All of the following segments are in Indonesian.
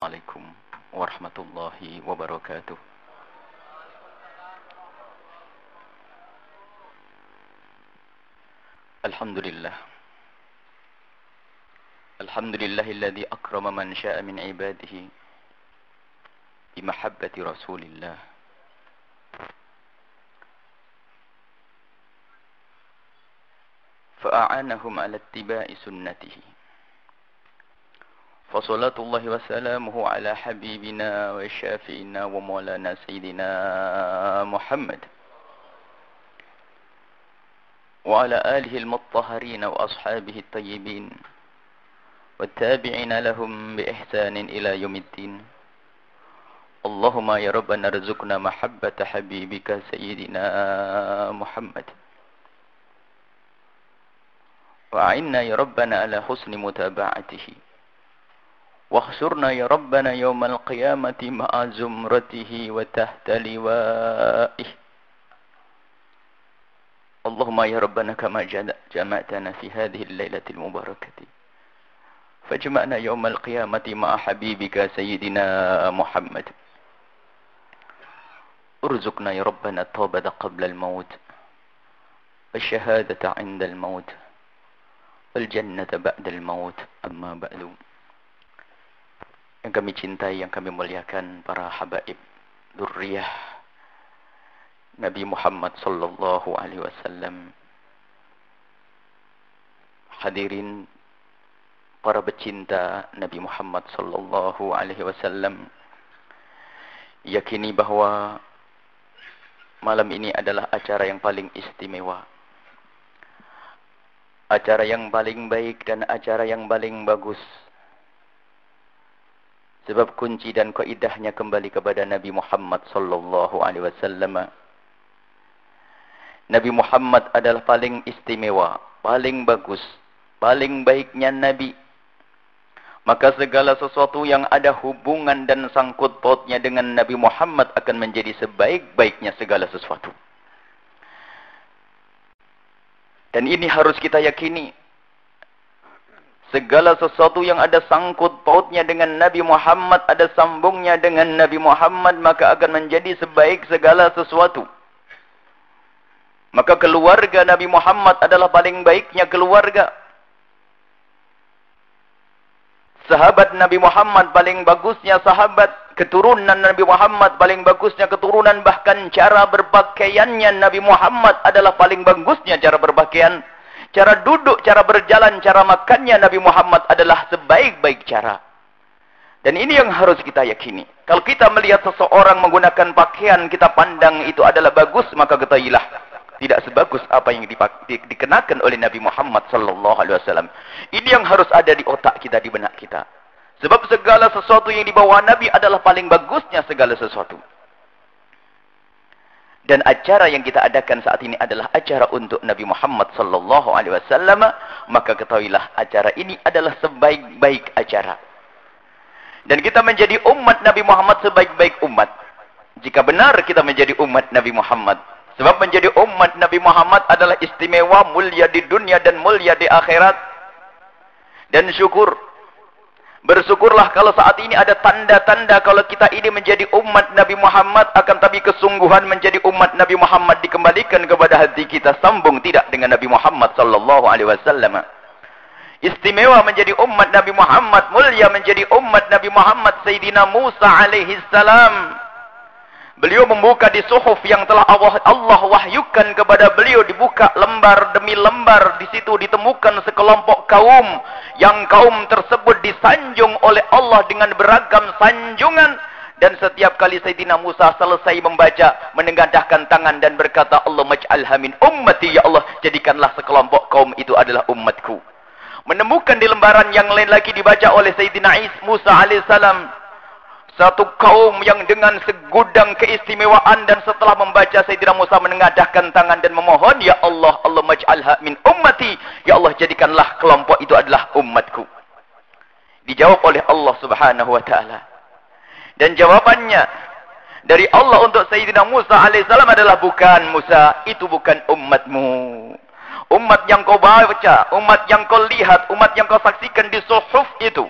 Assalamualaikum warahmatullahi wabarakatuh. Alhamdulillah. Alhamdulillahilladzi akrama man syaa min ibadihi bi mahabbati Rasulillah. Fa'anahum 'ala ittiba'i sunnatihi. فصلاة الله وسلامه على حبيبنا وشافعنا ومولانا سيدنا محمد وعلى آله المطهرين وأصحابه الطيبين والتابعين لهم بإحسان إلى يوم الدين. اللهم يا ربنا ارزقنا محبة حبيبك سيدنا محمد وأعنا يا ربنا على حسن متابعته. واحشرنا يا ربنا يوم القيامة مع زمرته وتحت لوائه. اللهم يا ربنا كما جمعتنا في هذه الليلة المباركة فاجمعنا يوم القيامة مع حبيبك سيدنا محمد. ارزقنا يا ربنا التوبة قبل الموت والشهادة عند الموت والجنة بعد الموت. أما بعد. Yang kami cintai, yang kami muliakan, para habaib dzurriyyah Nabi Muhammad sallallahu alaihi wasallam. Hadirin para pecinta Nabi Muhammad sallallahu alaihi wasallam, yakini bahwa malam ini adalah acara yang paling istimewa, acara yang paling baik dan acara yang paling bagus. Sebab kunci dan kaidahnya kembali kepada Nabi Muhammad sallallahu alaihi wasallam. Nabi Muhammad adalah paling istimewa, paling bagus, paling baiknya Nabi. Maka segala sesuatu yang ada hubungan dan sangkut pautnya dengan Nabi Muhammad akan menjadi sebaik-baiknya segala sesuatu. Dan ini harus kita yakini. Segala sesuatu yang ada sangkut pautnya dengan Nabi Muhammad, ada sambungnya dengan Nabi Muhammad, maka akan menjadi sebaik segala sesuatu. Maka keluarga Nabi Muhammad adalah paling baiknya keluarga. Sahabat Nabi Muhammad paling bagusnya sahabat. Keturunan Nabi Muhammad paling bagusnya keturunan. Bahkan cara berpakaiannya Nabi Muhammad adalah paling bagusnya cara berpakaian. Cara duduk, cara berjalan, cara makannya Nabi Muhammad adalah sebaik-baik cara. Dan ini yang harus kita yakini. Kalau kita melihat seseorang menggunakan pakaian, kita pandang itu adalah bagus, maka ketahuilah tidak sebagus apa yang dikenakan oleh Nabi Muhammad sallallahu alaihi wasallam. Ini yang harus ada di otak kita, di benak kita. Sebab segala sesuatu yang dibawa Nabi adalah paling bagusnya segala sesuatu. Dan acara yang kita adakan saat ini adalah acara untuk Nabi Muhammad sallallahu alaihi wasallam, maka ketahuilah acara ini adalah sebaik-baik acara. Dan kita menjadi umat Nabi Muhammad sebaik-baik umat. Jika benar kita menjadi umat Nabi Muhammad. Sebab menjadi umat Nabi Muhammad adalah istimewa, mulia di dunia dan mulia di akhirat. Dan syukur. Bersyukurlah kalau saat ini ada tanda-tanda kalau kita ini menjadi umat Nabi Muhammad, akan tapi kesungguhan menjadi umat Nabi Muhammad dikembalikan kepada hati kita, sambung tidak dengan Nabi Muhammad sallallahu alaihi wasallam. Istimewa menjadi umat Nabi Muhammad, mulia menjadi umat Nabi Muhammad. Sayyidina Musa alaihi salam, beliau membuka di suhuf yang telah Allah wahyukan kepada beliau, dibuka lembar demi lembar. Di situ ditemukan sekelompok kaum yang kaum tersebut disanjung oleh Allah dengan beragam sanjungan. Dan setiap kali Sayyidina Musa selesai membaca, menengadahkan tangan dan berkata, Allah maj'alha min ummati, ya Allah, jadikanlah sekelompok kaum itu adalah umatku. Menemukan di lembaran yang lain lagi dibaca oleh Sayyidina Musa alaihissalam, satu kaum yang dengan segudang keistimewaan, dan setelah membaca Sayyidina Musa menengadahkan tangan dan memohon, ya Allah, Allah maj'alha min ummati, ya Allah, jadikanlah kelompok itu adalah umatku. Dijawab oleh Allah subhanahu wa ta'ala. Dan jawabannya dari Allah untuk Sayyidina Musa alaihissalam adalah, bukan Musa, itu bukan umatmu. Umat yang kau baca, umat yang kau lihat, umat yang kau saksikan di suhuf itu,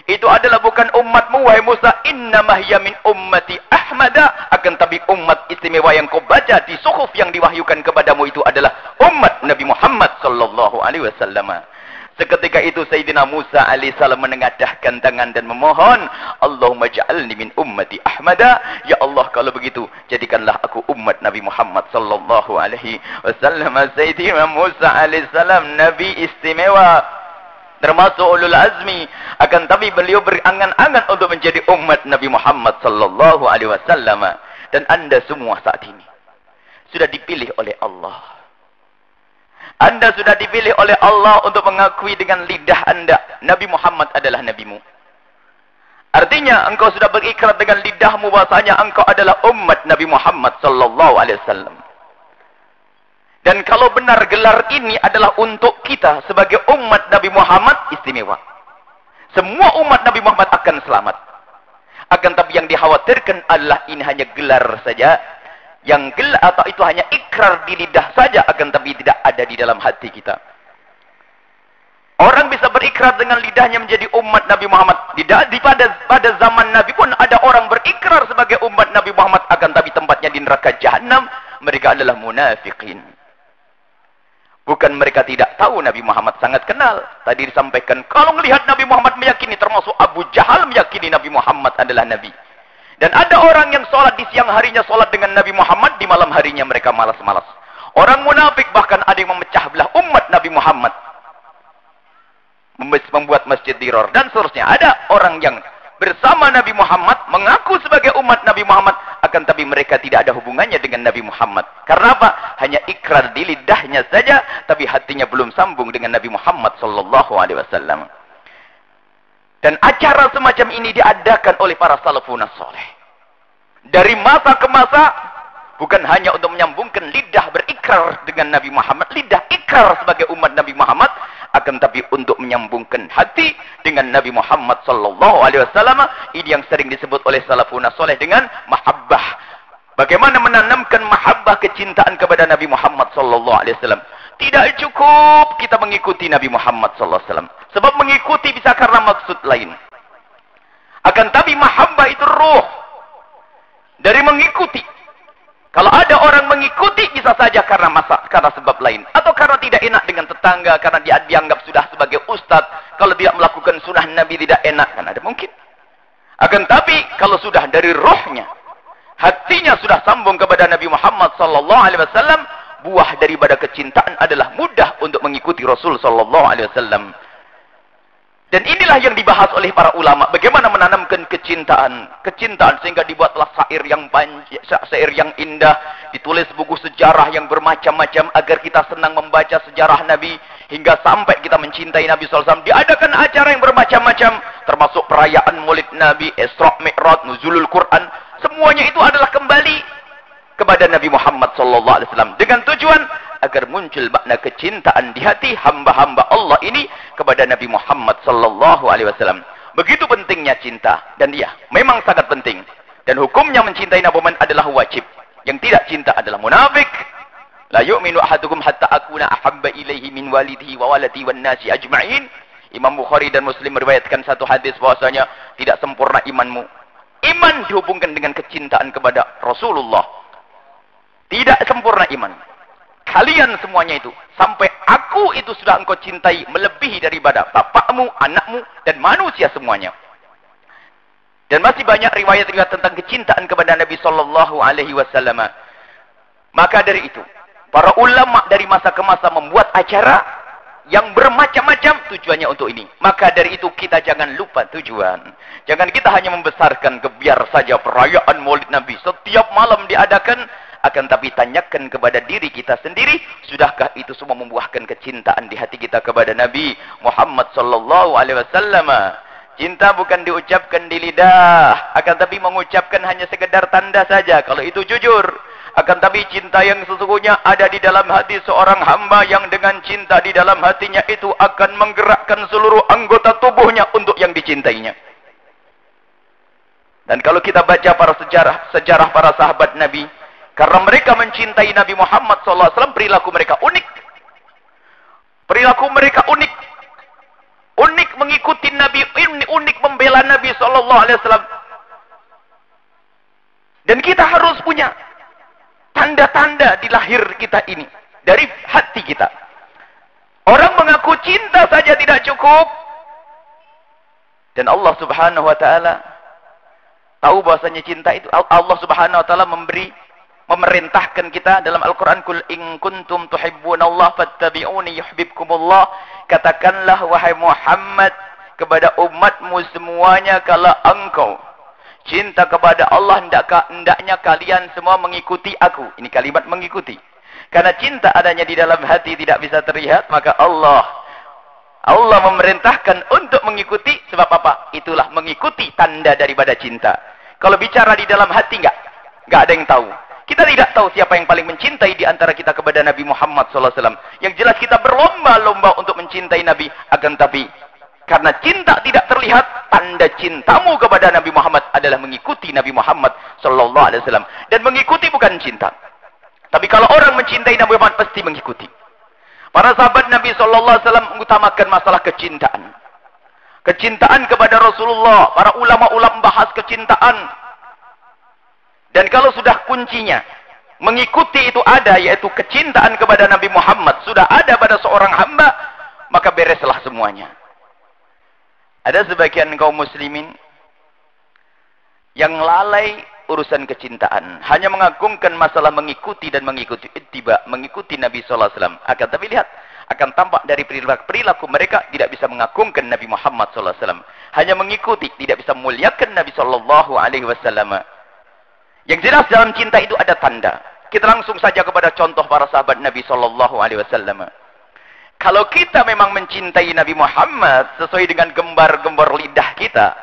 Itu adalah bukan umatmu, wahai Musa. Innamah hiya min ummati Ahmada. Akan tapi umat istimewa yang kau baca di suhuf yang diwahyukan kepadamu itu adalah umat Nabi Muhammad sallallahu alaihi wasallam. Seketika itu Sayyidina Musa alaihissalam menengadahkan tangan dan memohon, Allahumma ja'alni min ummati Ahmada. Ya Allah, kalau begitu jadikanlah aku umat Nabi Muhammad sallallahu alaihi wasallam. Sayyidina Musa alaihissalam nabi istimewa, termasuk ulul azmi, akan tapi beliau berangan-angan untuk menjadi umat Nabi Muhammad sallallahu alaihi wasallam. Dan Anda semua saat ini sudah dipilih oleh Allah. Anda sudah dipilih oleh Allah untuk mengakui dengan lidah Anda Nabi Muhammad adalah nabimu. Artinya engkau sudah berikrar dengan lidahmu bahasanya engkau adalah umat Nabi Muhammad sallallahu alaihi wasallam. Dan kalau benar gelar ini adalah untuk kita sebagai umat Nabi Muhammad, istimewa. Semua umat Nabi Muhammad akan selamat. Akan tapi yang dikhawatirkan adalah ini hanya gelar saja. Yang gelar atau itu hanya ikrar di lidah saja, akan tapi tidak ada di dalam hati kita. Orang bisa berikrar dengan lidahnya menjadi umat Nabi Muhammad. Pada zaman Nabi pun ada orang berikrar sebagai umat Nabi Muhammad, akan tapi tempatnya di neraka Jahannam. Mereka adalah munafikin. Bukan mereka tidak tahu Nabi Muhammad sangat kenal. Tadi disampaikan, kalau melihat Nabi Muhammad meyakini, termasuk Abu Jahal meyakini Nabi Muhammad adalah Nabi. Dan ada orang yang sholat di siang harinya sholat dengan Nabi Muhammad, di malam harinya mereka malas-malas. Orang munafik bahkan ada yang memecah belah umat Nabi Muhammad. Membuat masjid diror dan seterusnya. Ada orang yang bersama Nabi Muhammad, mengaku sebagai umat Nabi Muhammad, akan tapi mereka tidak ada hubungannya dengan Nabi Muhammad. Karena apa? Hanya ikrar di lidahnya saja, tapi hatinya belum sambung dengan Nabi Muhammad sallallahu alaihi wasallam. Dan acara semacam ini diadakan oleh para salafun saleh. Dari masa ke masa, bukan hanya untuk menyambungkan lidah berikrar dengan Nabi Muhammad, lidah ikrar sebagai umat Nabi Muhammad, akan tapi untuk menyambungkan hati dengan Nabi Muhammad sallallahu alaihi wasallam. Ini yang sering disebut oleh salafun saleh dengan mahabbah. Bagaimana menanamkan mahabbah, kecintaan kepada Nabi Muhammad sallallahu alaihi wasallam. Tidak cukup kita mengikuti Nabi Muhammad sallallahu alaihi wasallam. Sebab mengikuti bisa karena maksud lain. Akan tapi mahabbah itu ruh dari mengikuti. Kalau ada orang mengikuti bisa saja karena sebab lain, atau karena tidak enak dengan tetangga, karena dia dianggap sudah sebagai ustaz. Kalau tidak melakukan sunnah Nabi tidak enak, kan ada mungkin. Akan tapi kalau sudah dari rohnya, hatinya sudah sambung kepada Nabi Muhammad sallallahu alaihi wasallam, buah daripada kecintaan adalah mudah untuk mengikuti Rasul sallallahu alaihi wasallam. Dan inilah yang dibahas oleh para ulama, bagaimana menanamkan kecintaan sehingga dibuatlah syair yang panjang, syair yang indah, ditulis buku sejarah yang bermacam-macam agar kita senang membaca sejarah Nabi hingga sampai kita mencintai Nabi sallallahu alaihi wasallam. Diadakan acara yang bermacam-macam, termasuk perayaan Maulid Nabi, Isra Mi'raj, Nuzulul Quran, semuanya itu adalah kembali kepada Nabi Muhammad sallallahu alaihi wasallam dengan tujuan agar muncul makna kecintaan di hati hamba-hamba Allah ini kepada Nabi Muhammad sallallahu alaihi wasallam. Begitu pentingnya cinta, dan dia memang sangat penting. Dan hukumnya mencintai Nabi Muhammad adalah wajib. Yang tidak cinta adalah munafik. La yu'minu ahadukum hatta akuna ahabba ilaihi min walidihi wa waladi wan nasi ajma'in. Imam Bukhari dan Muslim meriwayatkan satu hadis bahwasanya tidak sempurna imanmu. Iman dihubungkan dengan kecintaan kepada Rasulullah. Tidak sempurna iman. Kalian semuanya itu, sampai aku itu sudah engkau cintai melebihi daripada bapakmu, anakmu, dan manusia semuanya. Dan masih banyak riwayat-riwayat tentang kecintaan kepada Nabi sallallahu alaihi wasallam. Maka dari itu, para ulama dari masa ke masa membuat acara yang bermacam-macam tujuannya untuk ini. Maka dari itu kita jangan lupa tujuan. Jangan kita hanya membesarkan biar saja perayaan Maulid Nabi setiap malam diadakan. Akan tapi tanyakan kepada diri kita sendiri, sudahkah itu semua membuahkan kecintaan di hati kita kepada Nabi Muhammad sallallahu alaihi wasallam? Cinta bukan diucapkan di lidah, akan tapi mengucapkan hanya sekedar tanda saja kalau itu jujur. Akan tapi cinta yang sesungguhnya ada di dalam hati seorang hamba yang dengan cinta di dalam hatinya itu akan menggerakkan seluruh anggota tubuhnya untuk yang dicintainya. Dan kalau kita baca para sejarah para sahabat Nabi, karena mereka mencintai Nabi Muhammad SAW, perilaku mereka unik. Perilaku mereka unik. unik mengikuti Nabi, unik membela Nabi sallallahu alaihi wasallam. Dan kita harus punya tanda-tanda di lahir kita ini dari hati kita. Orang mengaku cinta saja tidak cukup. Dan Allah Subhanahu wa taala tahu bahwasanya cinta itu, Allah Subhanahu wa taala memerintahkan kita dalam Al-Qur'an, "Qul in kuntum tuhibbunallaha fattabi'uni yuhibbukumullah." Katakanlah wahai Muhammad kepada umatmu semuanya, kalau engkau cinta kepada Allah, hendaknya kalian semua mengikuti aku. Ini kalimat mengikuti. Karena cinta adanya di dalam hati tidak bisa terlihat, maka Allah memerintahkan untuk mengikuti. Sebab apa? Itulah mengikuti tanda daripada cinta. Kalau bicara di dalam hati enggak ada yang tahu. Kita tidak tahu siapa yang paling mencintai di antara kita kepada Nabi Muhammad SAW. Yang jelas kita berlomba-lomba untuk mencintai Nabi. Akan tapi karena cinta tidak terlihat, tanda cintamu kepada Nabi Muhammad adalah mengikuti Nabi Muhammad SAW. Dan mengikuti bukan cinta. Tapi kalau orang mencintai Nabi Muhammad pasti mengikuti. Para sahabat Nabi SAW mengutamakan masalah kecintaan. Kecintaan kepada Rasulullah. Para ulama-ulama membahas kecintaan. Dan kalau sudah kuncinya mengikuti itu ada, yaitu kecintaan kepada Nabi Muhammad, sudah ada pada seorang hamba, maka bereslah semuanya. Ada sebagian kaum muslimin yang lalai urusan kecintaan, hanya mengagungkan masalah mengikuti dan mengikuti ittiba, mengikuti Nabi sallallahu alaihi wasallam. Akan tapi lihat, akan tampak dari perilaku mereka tidak bisa mengagungkan Nabi Muhammad sallallahu alaihi wasallam. Hanya mengikuti, tidak bisa memuliakan Nabi sallallahu alaihi wasallam. Yang jelas dalam cinta itu ada tanda. Kita langsung saja kepada contoh para sahabat Nabi sallallahu alaihi wasallam. Kalau kita memang mencintai Nabi Muhammad sesuai dengan gembar-gembar lidah kita,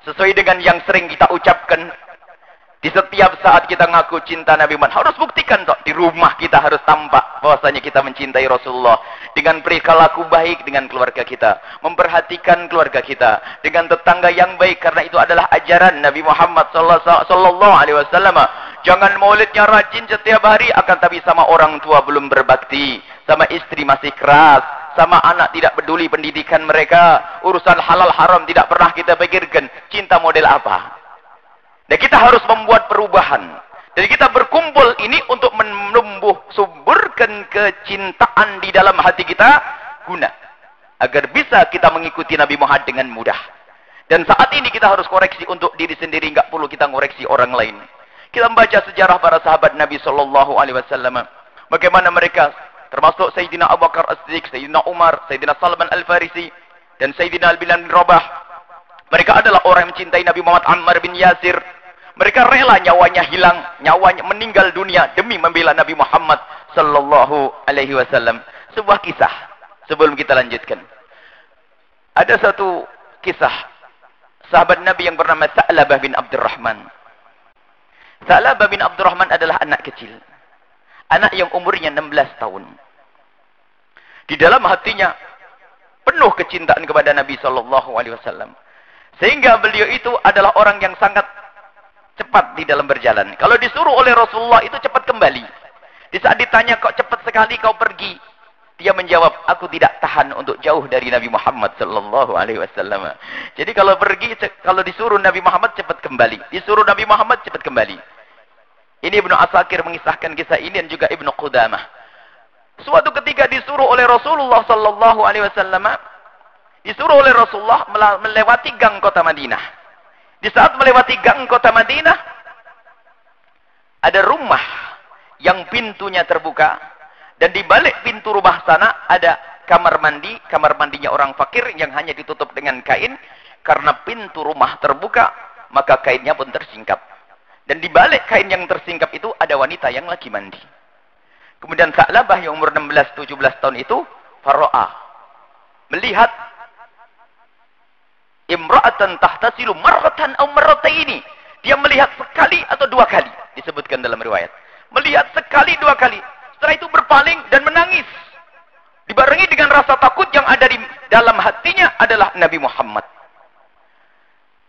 sesuai dengan yang sering kita ucapkan di setiap saat kita ngaku cinta Nabi Muhammad, harus buktikan toh, di rumah kita harus tampak bahwasanya kita mencintai Rasulullah dengan perilaku baik dengan keluarga kita, memperhatikan keluarga kita, dengan tetangga yang baik, karena itu adalah ajaran Nabi Muhammad sallallahu alaihi wasallam. Jangan maulidnya rajin setiap hari, akan tapi sama orang tua belum berbakti, sama istri masih keras, sama anak tidak peduli pendidikan mereka, urusan halal haram tidak pernah kita pikirkan. Cinta model apa? Dan kita harus membuat perubahan. Jadi kita berkumpul ini untuk menumbuh suburkan kecintaan di dalam hati kita, guna agar bisa kita mengikuti Nabi Muhammad dengan mudah. Dan saat ini kita harus koreksi untuk diri sendiri, enggak perlu kita ngoreksi orang lain. Kita membaca sejarah para sahabat Nabi sallallahu alaihi wasallam, bagaimana mereka, termasuk Sayyidina Abu Bakar As-Siddiq, Sayyidina Umar, Sayyidina Salman Al-Farisi, dan Sayyidina Bilal bin Rabah. Mereka adalah orang yang mencintai Nabi Muhammad. Ammar bin Yasir, mereka rela nyawanya hilang, nyawanya meninggal dunia demi membela Nabi Muhammad sallallahu alaihi wasallam. Sebuah kisah sebelum kita lanjutkan. Ada satu kisah sahabat Nabi yang bernama Sa'labah bin Abdurrahman. Sa'labah bin Abdurrahman adalah anak kecil. Anak yang umurnya 16 tahun. Di dalam hatinya penuh kecintaan kepada Nabi sallallahu alaihi wasallam. Sehingga beliau itu adalah orang yang sangat cepat di dalam berjalan. Kalau disuruh oleh Rasulullah itu cepat kembali. Di saat ditanya, kok cepat sekali kau pergi? Dia menjawab, aku tidak tahan untuk jauh dari Nabi Muhammad sallallahu alaihi wasallam. Jadi kalau pergi, kalau disuruh Nabi Muhammad cepat kembali. Disuruh Nabi Muhammad cepat kembali. Ini Ibnu Asakir mengisahkan kisah ini, dan juga Ibnu Qudamah. Suatu ketika disuruh oleh Rasulullah sallallahu alaihi wasallam, disuruh oleh Rasulullah melewati gang kota Madinah. Di saat melewati gang kota Madinah, ada rumah yang pintunya terbuka, dan di balik pintu rumah sana ada kamar mandi, kamar mandinya orang fakir yang hanya ditutup dengan kain. Karena pintu rumah terbuka, maka kainnya pun tersingkap. Dan di balik kain yang tersingkap itu ada wanita yang lagi mandi. Kemudian Sa'labah yang umur 16-17 tahun itu, faro'a, melihat imra'atan tahtasilu marratan aw marrataini. Dia melihat sekali atau dua kali, disebutkan dalam riwayat. Melihat sekali dua kali. Setelah itu berpaling dan menangis. Dibarengi dengan rasa takut yang ada di dalam hatinya adalah Nabi Muhammad.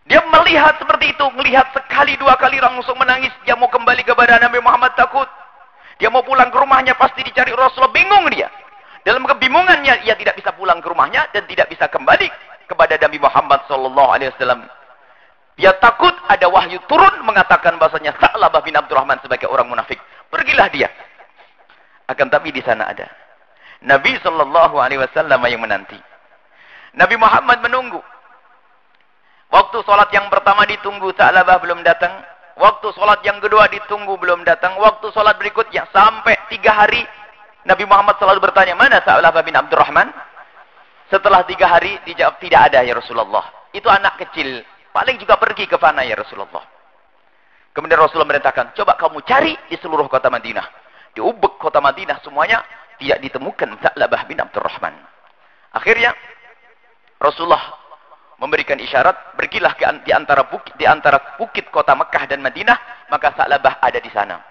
Dia melihat seperti itu, melihat sekali dua kali langsung menangis. Dia mau kembali kepada Nabi Muhammad, takut. Dia mau pulang ke rumahnya, pasti dicari Rasulullah, bingung dia. Dalam kebingungannya, ia tidak bisa pulang ke rumahnya dan tidak bisa kembali kepada Nabi Muhammad SAW. Dia takut ada wahyu turun mengatakan bahasanya Sa'labah bin Abdurrahman sebagai orang munafik. Pergilah dia. Akan tapi di sana ada Nabi SAW yang menanti. Nabi Muhammad menunggu. Waktu sholat yang pertama ditunggu, Sa'labah belum datang. Waktu sholat yang kedua ditunggu, belum datang. Waktu sholat berikutnya sampai 3 hari, Nabi Muhammad selalu bertanya, mana Sa'labah bin Abdurrahman? Setelah 3 hari dijawab, tidak ada ya Rasulullah. Itu anak kecil, paling juga pergi ke fana ya Rasulullah. Kemudian Rasulullah merintahkan, coba kamu cari di seluruh kota Madinah. Di ubek kota Madinah semuanya tidak ditemukan Sa'labah bin Abdurrahman. Akhirnya Rasulullah memberikan isyarat, pergilah di antara bukit kota Mekah dan Madinah, maka Sa'labah ada di sana.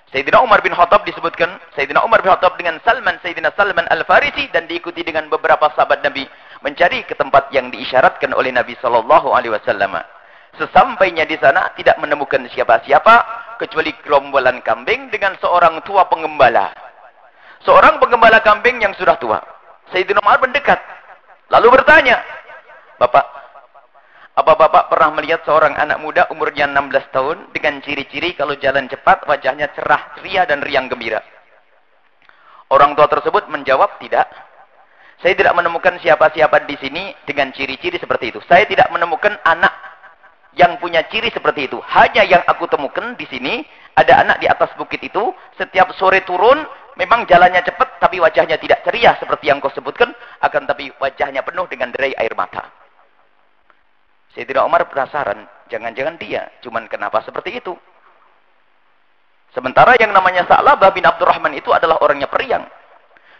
Sayyidina Umar bin Khattab disebutkan, Sayyidina Umar bin Khattab dengan Sayyidina Salman Al-Farisi dan diikuti dengan beberapa sahabat Nabi mencari ke tempat yang diisyaratkan oleh Nabi SAW. Sesampainya di sana tidak menemukan siapa-siapa kecuali gerombolan kambing dengan seorang tua pengembala. Seorang pengembala kambing yang sudah tua. Sayyidina Umar mendekat lalu bertanya, Bapak, apa Bapak pernah melihat seorang anak muda umurnya 16 tahun dengan ciri-ciri kalau jalan cepat wajahnya cerah, ceria dan riang gembira? Orang tua tersebut menjawab, tidak. Saya tidak menemukan siapa-siapa di sini dengan ciri-ciri seperti itu. Saya tidak menemukan anak yang punya ciri seperti itu. Hanya yang aku temukan di sini ada anak di atas bukit itu, setiap sore turun, memang jalannya cepat tapi wajahnya tidak ceria seperti yang kau sebutkan, akan tapi wajahnya penuh dengan derai air mata. Sayyidina Umar penasaran, jangan-jangan dia, cuman kenapa seperti itu? Sementara yang namanya Sa'labah bin Abdurrahman itu adalah orangnya periang.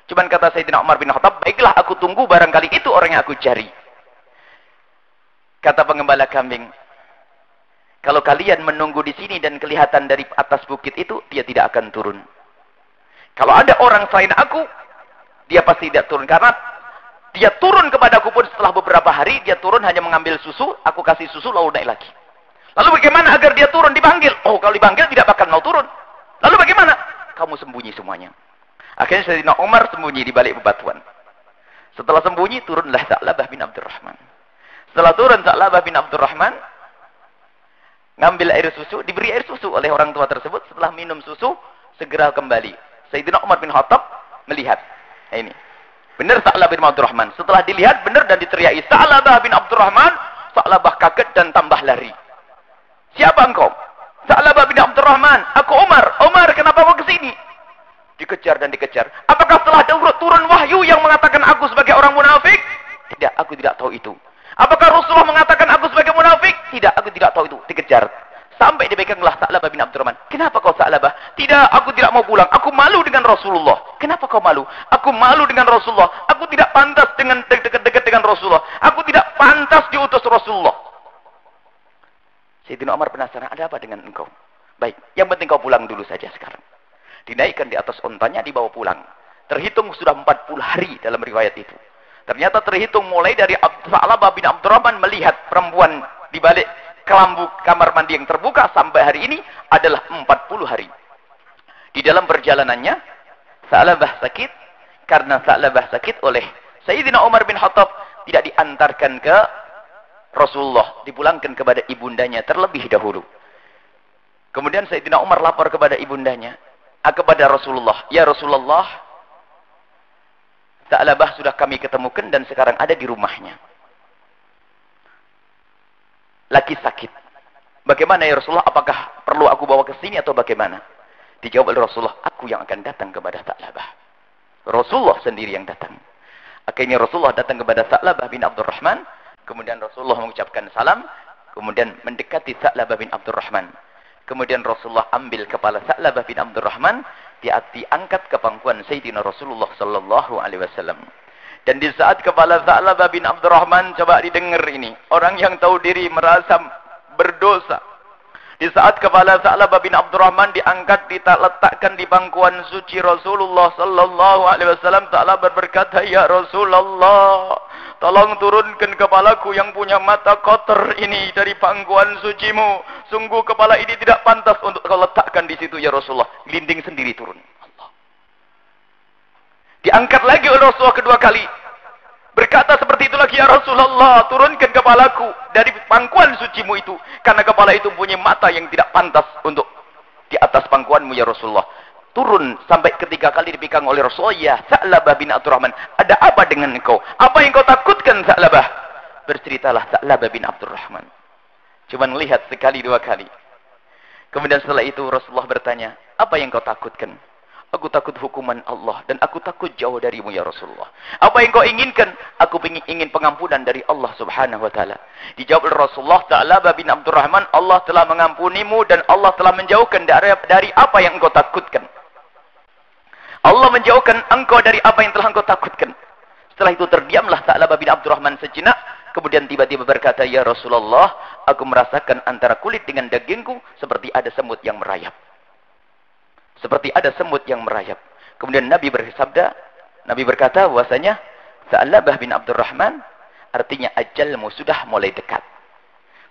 Cuman kata Sayyidina Umar bin Khattab, baiklah aku tunggu, barangkali itu orang yang aku cari. Kata pengembala kambing, kalau kalian menunggu di sini dan kelihatan dari atas bukit itu, dia tidak akan turun. Kalau ada orang selain aku, dia pasti tidak turun. Karena dia turun kepadaku pun setelah beberapa hari, dia turun hanya mengambil susu, aku kasih susu lalu naik lagi. Lalu bagaimana agar dia turun? Dipanggil. Oh, kalau dipanggil tidak bakal mau turun. Lalu bagaimana? Kamu sembunyi semuanya. Akhirnya Sayyidina Umar sembunyi di balik bebatuan. Setelah sembunyi, turunlah Sa'labah bin Abdurrahman. Setelah turun Sa'labah bin Abdurrahman, ngambil air susu, diberi air susu oleh orang tua tersebut. Setelah minum susu, segera kembali. Sayyidina Umar bin Khattab melihat. Nah, ini. Benar Sa'labah bin Abdurrahman. Setelah dilihat benar dan diteriaki Sa'labah bin Abdurrahman, Sa'labah kaget dan tambah lari. Siapa engkau? Sa'labah bin Abdurrahman. Aku Umar. Umar, kenapa kau kesini? Dikejar dan dikejar. Apakah setelah turun wahyu yang mengatakan aku sebagai orang munafik? Tidak, aku tidak tahu itu. Apakah Rasulullah mengatakan aku sebagai munafik? Tidak, aku tidak tahu itu. Dikejar. Sampai dipeganglah Sa'labah bin Abdurrahman. Kenapa kau Sa'labah? Tidak, aku tidak mau pulang. Aku malu dengan Rasulullah. Kenapa kau malu? Aku malu dengan Rasulullah. Aku tidak pantas dengan dekat-dekat dengan Rasulullah. Aku tidak pantas diutus Rasulullah. Sayyidina Umar penasaran, ada apa dengan engkau? Baik, yang penting kau pulang dulu saja sekarang. Dinaikkan di atas ontanya, dibawa pulang. Terhitung sudah 40 hari dalam riwayat itu. Ternyata terhitung mulai dari Sa'labah bin Abdurrahman melihat perempuan di balik kelambu kamar mandi yang terbuka sampai hari ini adalah 40 hari. Di dalam perjalanannya, Sa'labah sakit. Karena Sa'labah sakit oleh Sayyidina Umar bin Khattab, tidak diantarkan ke Rasulullah, dipulangkan kepada ibundanya terlebih dahulu. Kemudian Sayyidina Umar lapor kepada ibundanya, kepada Rasulullah, ya Rasulullah, Sa'labah sudah kami ketemukan dan sekarang ada di rumahnya. Lagi sakit. Bagaimana ya Rasulullah? Apakah perlu aku bawa ke sini atau bagaimana? Dijawab oleh Rasulullah, aku yang akan datang kepada Sa'labah. Rasulullah sendiri yang datang. Akhirnya Rasulullah datang kepada Sa'labah bin Abdurrahman. Kemudian Rasulullah mengucapkan salam. Kemudian mendekati Sa'labah bin Abdurrahman. Kemudian Rasulullah ambil kepala Sa'labah bin Abdurrahman, diangkat ke pangkuan Sayyidina Rasulullah sallallahu alaihi wasallam. Dan di saat kepala Sa'labah bin Abdurrahman, coba didengar ini, orang yang tahu diri merasa berdosa. Di saat kepala Sa'labah bin Abdurrahman diangkat, diletakkan di pangkuan suci Rasulullah sallallahu alaihi wasallam, Sa'labah berkata, "Ya Rasulullah, tolong turunkan kepalaku yang punya mata kotor ini dari pangkuan sucimu. Sungguh kepala ini tidak pantas untuk kau letakkan di situ ya Rasulullah." Gelinding sendiri turun. Allah. Diangkat lagi oleh Rasulullah kedua kali. Berkata seperti itu lagi, ya Rasulullah, turunkan kepalaku dari pangkuan sucimu itu. Karena kepala itu punya mata yang tidak pantas untuk di atas pangkuanmu, ya Rasulullah. Turun sampai ketiga kali dipegang oleh Rasulullah. Ya Sa'labah bin Abdurrahman, ada apa dengan engkau? Apa yang kau takutkan, Sa'labah? Berceritalah Sa'labah bin Abdurrahman. Cuman lihat sekali dua kali. Kemudian setelah itu Rasulullah bertanya, apa yang kau takutkan? Aku takut hukuman Allah dan aku takut jauh darimu, ya Rasulullah. Apa yang kau inginkan? Aku ingin pengampunan dari Allah Subhanahu wa taala. Dijawab oleh Rasulullah, Sa'labah bin Abdurrahman, Allah telah mengampunimu dan Allah telah menjauhkan dari apa yang engkau takutkan. Allah menjauhkan engkau dari apa yang telah engkau takutkan. Setelah itu terdiamlah Sa'labah bin Abdurrahman sejenak. Kemudian tiba-tiba berkata, ya Rasulullah, aku merasakan antara kulit dengan dagingku seperti ada semut yang merayap. Seperti ada semut yang merayap. Kemudian Nabi bersabda, Nabi berkata bahwasanya Sa'labah bin Abdurrahman, artinya ajalmu sudah mulai dekat.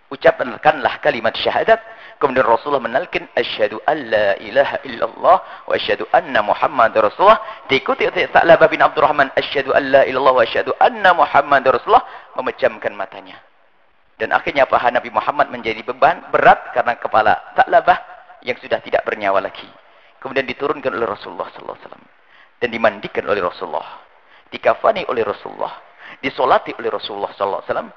Ucapkanlah kalimat syahadat. Kemudian Rasulullah menalkin, asyhadu an la ilaha illallah wa asyhadu anna Muhammad Rasulullah. Diikuti oleh Sa'labah bin Abdurrahman, asyhadu an la ilaha illallah wa asyhadu anna Muhammad Rasulullah, memejamkan matanya. Dan akhirnya paha Nabi Muhammad menjadi beban berat karena kepala Sa'labah yang sudah tidak bernyawa lagi. Kemudian diturunkan oleh Rasulullah sallallahu alaihi wasallam dan dimandikan oleh Rasulullah, dikafani oleh Rasulullah, disolati oleh Rasulullah sallallahu alaihi wasallam,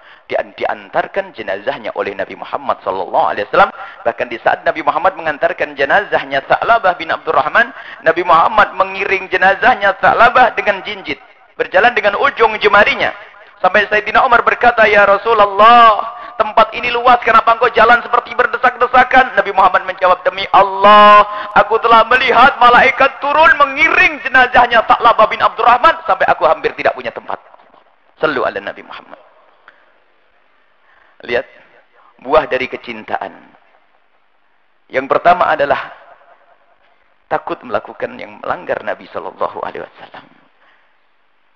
diantarkan jenazahnya oleh Nabi Muhammad sallallahu alaihi wasallam. Bahkan di saat Nabi Muhammad mengantarkan jenazahnya Sa'labah bin Abdurrahman, Nabi Muhammad mengiring jenazahnya Sa'labah dengan jinjit, berjalan dengan ujung jemarinya. Sampai Sayyidina Umar berkata, ya Rasulullah, tempat ini luas, kenapa engkau jalan seperti berdesak-desakan? Nabi Muhammad menjawab, demi Allah, aku telah melihat malaikat turun mengiring jenazahnya Sa'labah bin Abdurrahman sampai aku hampir tidak punya tempat. Sallu ala Nabi Muhammad. Lihat, buah dari kecintaan. Yang pertama adalah takut melakukan yang melanggar Nabi sallallahu alaihi wasallam.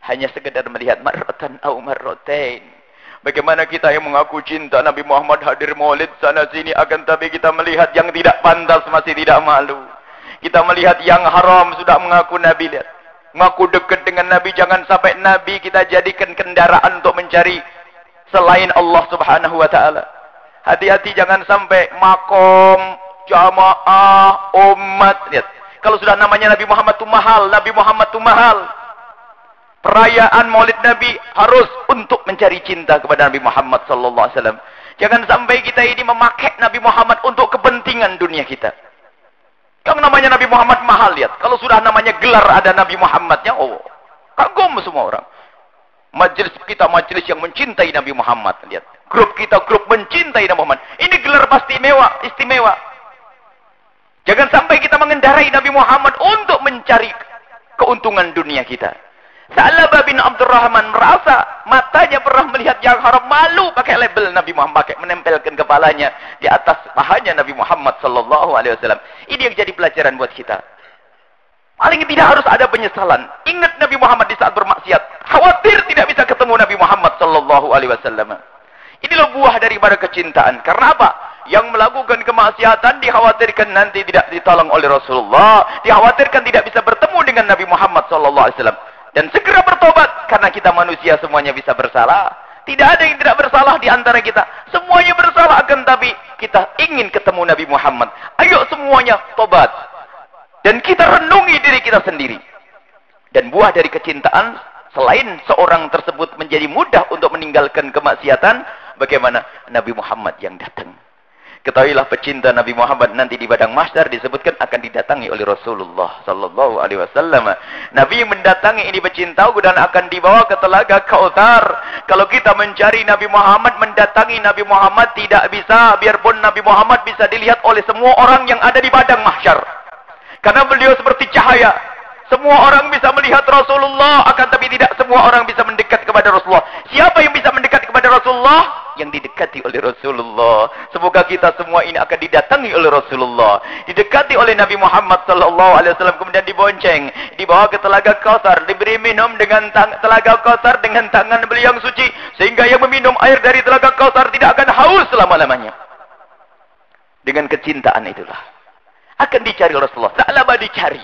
Hanya sekedar melihat marratan au marratain. Bagaimana kita yang mengaku cinta Nabi Muhammad hadir maulid sana sini, akan tapi kita melihat yang tidak pantas masih tidak malu. Kita melihat yang haram sudah mengaku Nabi. Lihat, mengaku dekat dengan Nabi, jangan sampai Nabi kita jadikan kendaraan untuk mencari selain Allah Subhanahu wa taala. Hati-hati jangan sampai makom, jamaah, umat. Lihat, kalau sudah namanya Nabi Muhammad itu mahal, Nabi Muhammad itu mahal. Perayaan Maulid Nabi harus untuk mencari cinta kepada Nabi Muhammad sallallahu alaihi wasallam. Jangan sampai kita ini memakai Nabi Muhammad untuk kepentingan dunia kita. Kalau namanya Nabi Muhammad mahal, lihat. Kalau sudah namanya gelar ada Nabi Muhammadnya, oh, kagum semua orang. Majelis kita majelis yang mencintai Nabi Muhammad, lihat. Grup kita grup mencintai Nabi Muhammad. Ini gelar pasti istimewa. Jangan sampai kita mengendarai Nabi Muhammad untuk mencari keuntungan dunia kita. Sa'labah bin Abdurrahman merasa matanya pernah melihat yang haram, malu pakai label Nabi Muhammad, pakai menempelkan kepalanya di atas pahanya Nabi Muhammad sallallahu alaihi wasallam. Ini yang jadi pelajaran buat kita. Paling tidak harus ada penyesalan. Ingat Nabi Muhammad di saat bermaksiat, khawatir tidak bisa ketemu Nabi Muhammad sallallahu alaihi wasallam. Inilah buah daripada kecintaan. Karena apa? Yang melakukan kemaksiatan dikhawatirkan nanti tidak ditolong oleh Rasulullah, dikhawatirkan tidak bisa bertemu dengan Nabi Muhammad sallallahu alaihi wasallam. Dan segera bertobat, karena kita manusia semuanya bisa bersalah. Tidak ada yang tidak bersalah di antara kita. Semuanya bersalah, akan tapi kita ingin ketemu Nabi Muhammad. Ayo semuanya tobat. Dan kita renungi diri kita sendiri. Dan buah dari kecintaan, selain seorang tersebut menjadi mudah untuk meninggalkan kemaksiatan, bagaimana Nabi Muhammad yang datang. Ketahuilah pecinta Nabi Muhammad nanti di padang mahsyar disebutkan akan didatangi oleh Rasulullah sallallahu alaihi wasallam. Nabi mendatangi ini pecintaku dan akan dibawa ke telaga Kautsar. Kalau kita mencari Nabi Muhammad, mendatangi Nabi Muhammad tidak bisa, biarpun Nabi Muhammad bisa dilihat oleh semua orang yang ada di padang mahsyar. Karena beliau seperti cahaya. Semua orang bisa melihat Rasulullah, akan tapi tidak semua orang bisa mendekat kepada Rasulullah. Siapa yang bisa mendekat kepada Rasulullah? Yang didekati oleh Rasulullah. Semoga kita semua ini akan didatangi oleh Rasulullah, didekati oleh Nabi Muhammad sallallahu alaihi wasallam, kemudian dibonceng, dibawa ke telaga Kautsar, diberi minum dengan telaga Kautsar dengan tangan beliau yang suci, sehingga yang meminum air dari telaga Kautsar tidak akan haus selama-lamanya. Dengan kecintaan itulah akan dicari Rasulullah. Sa'labah dicari.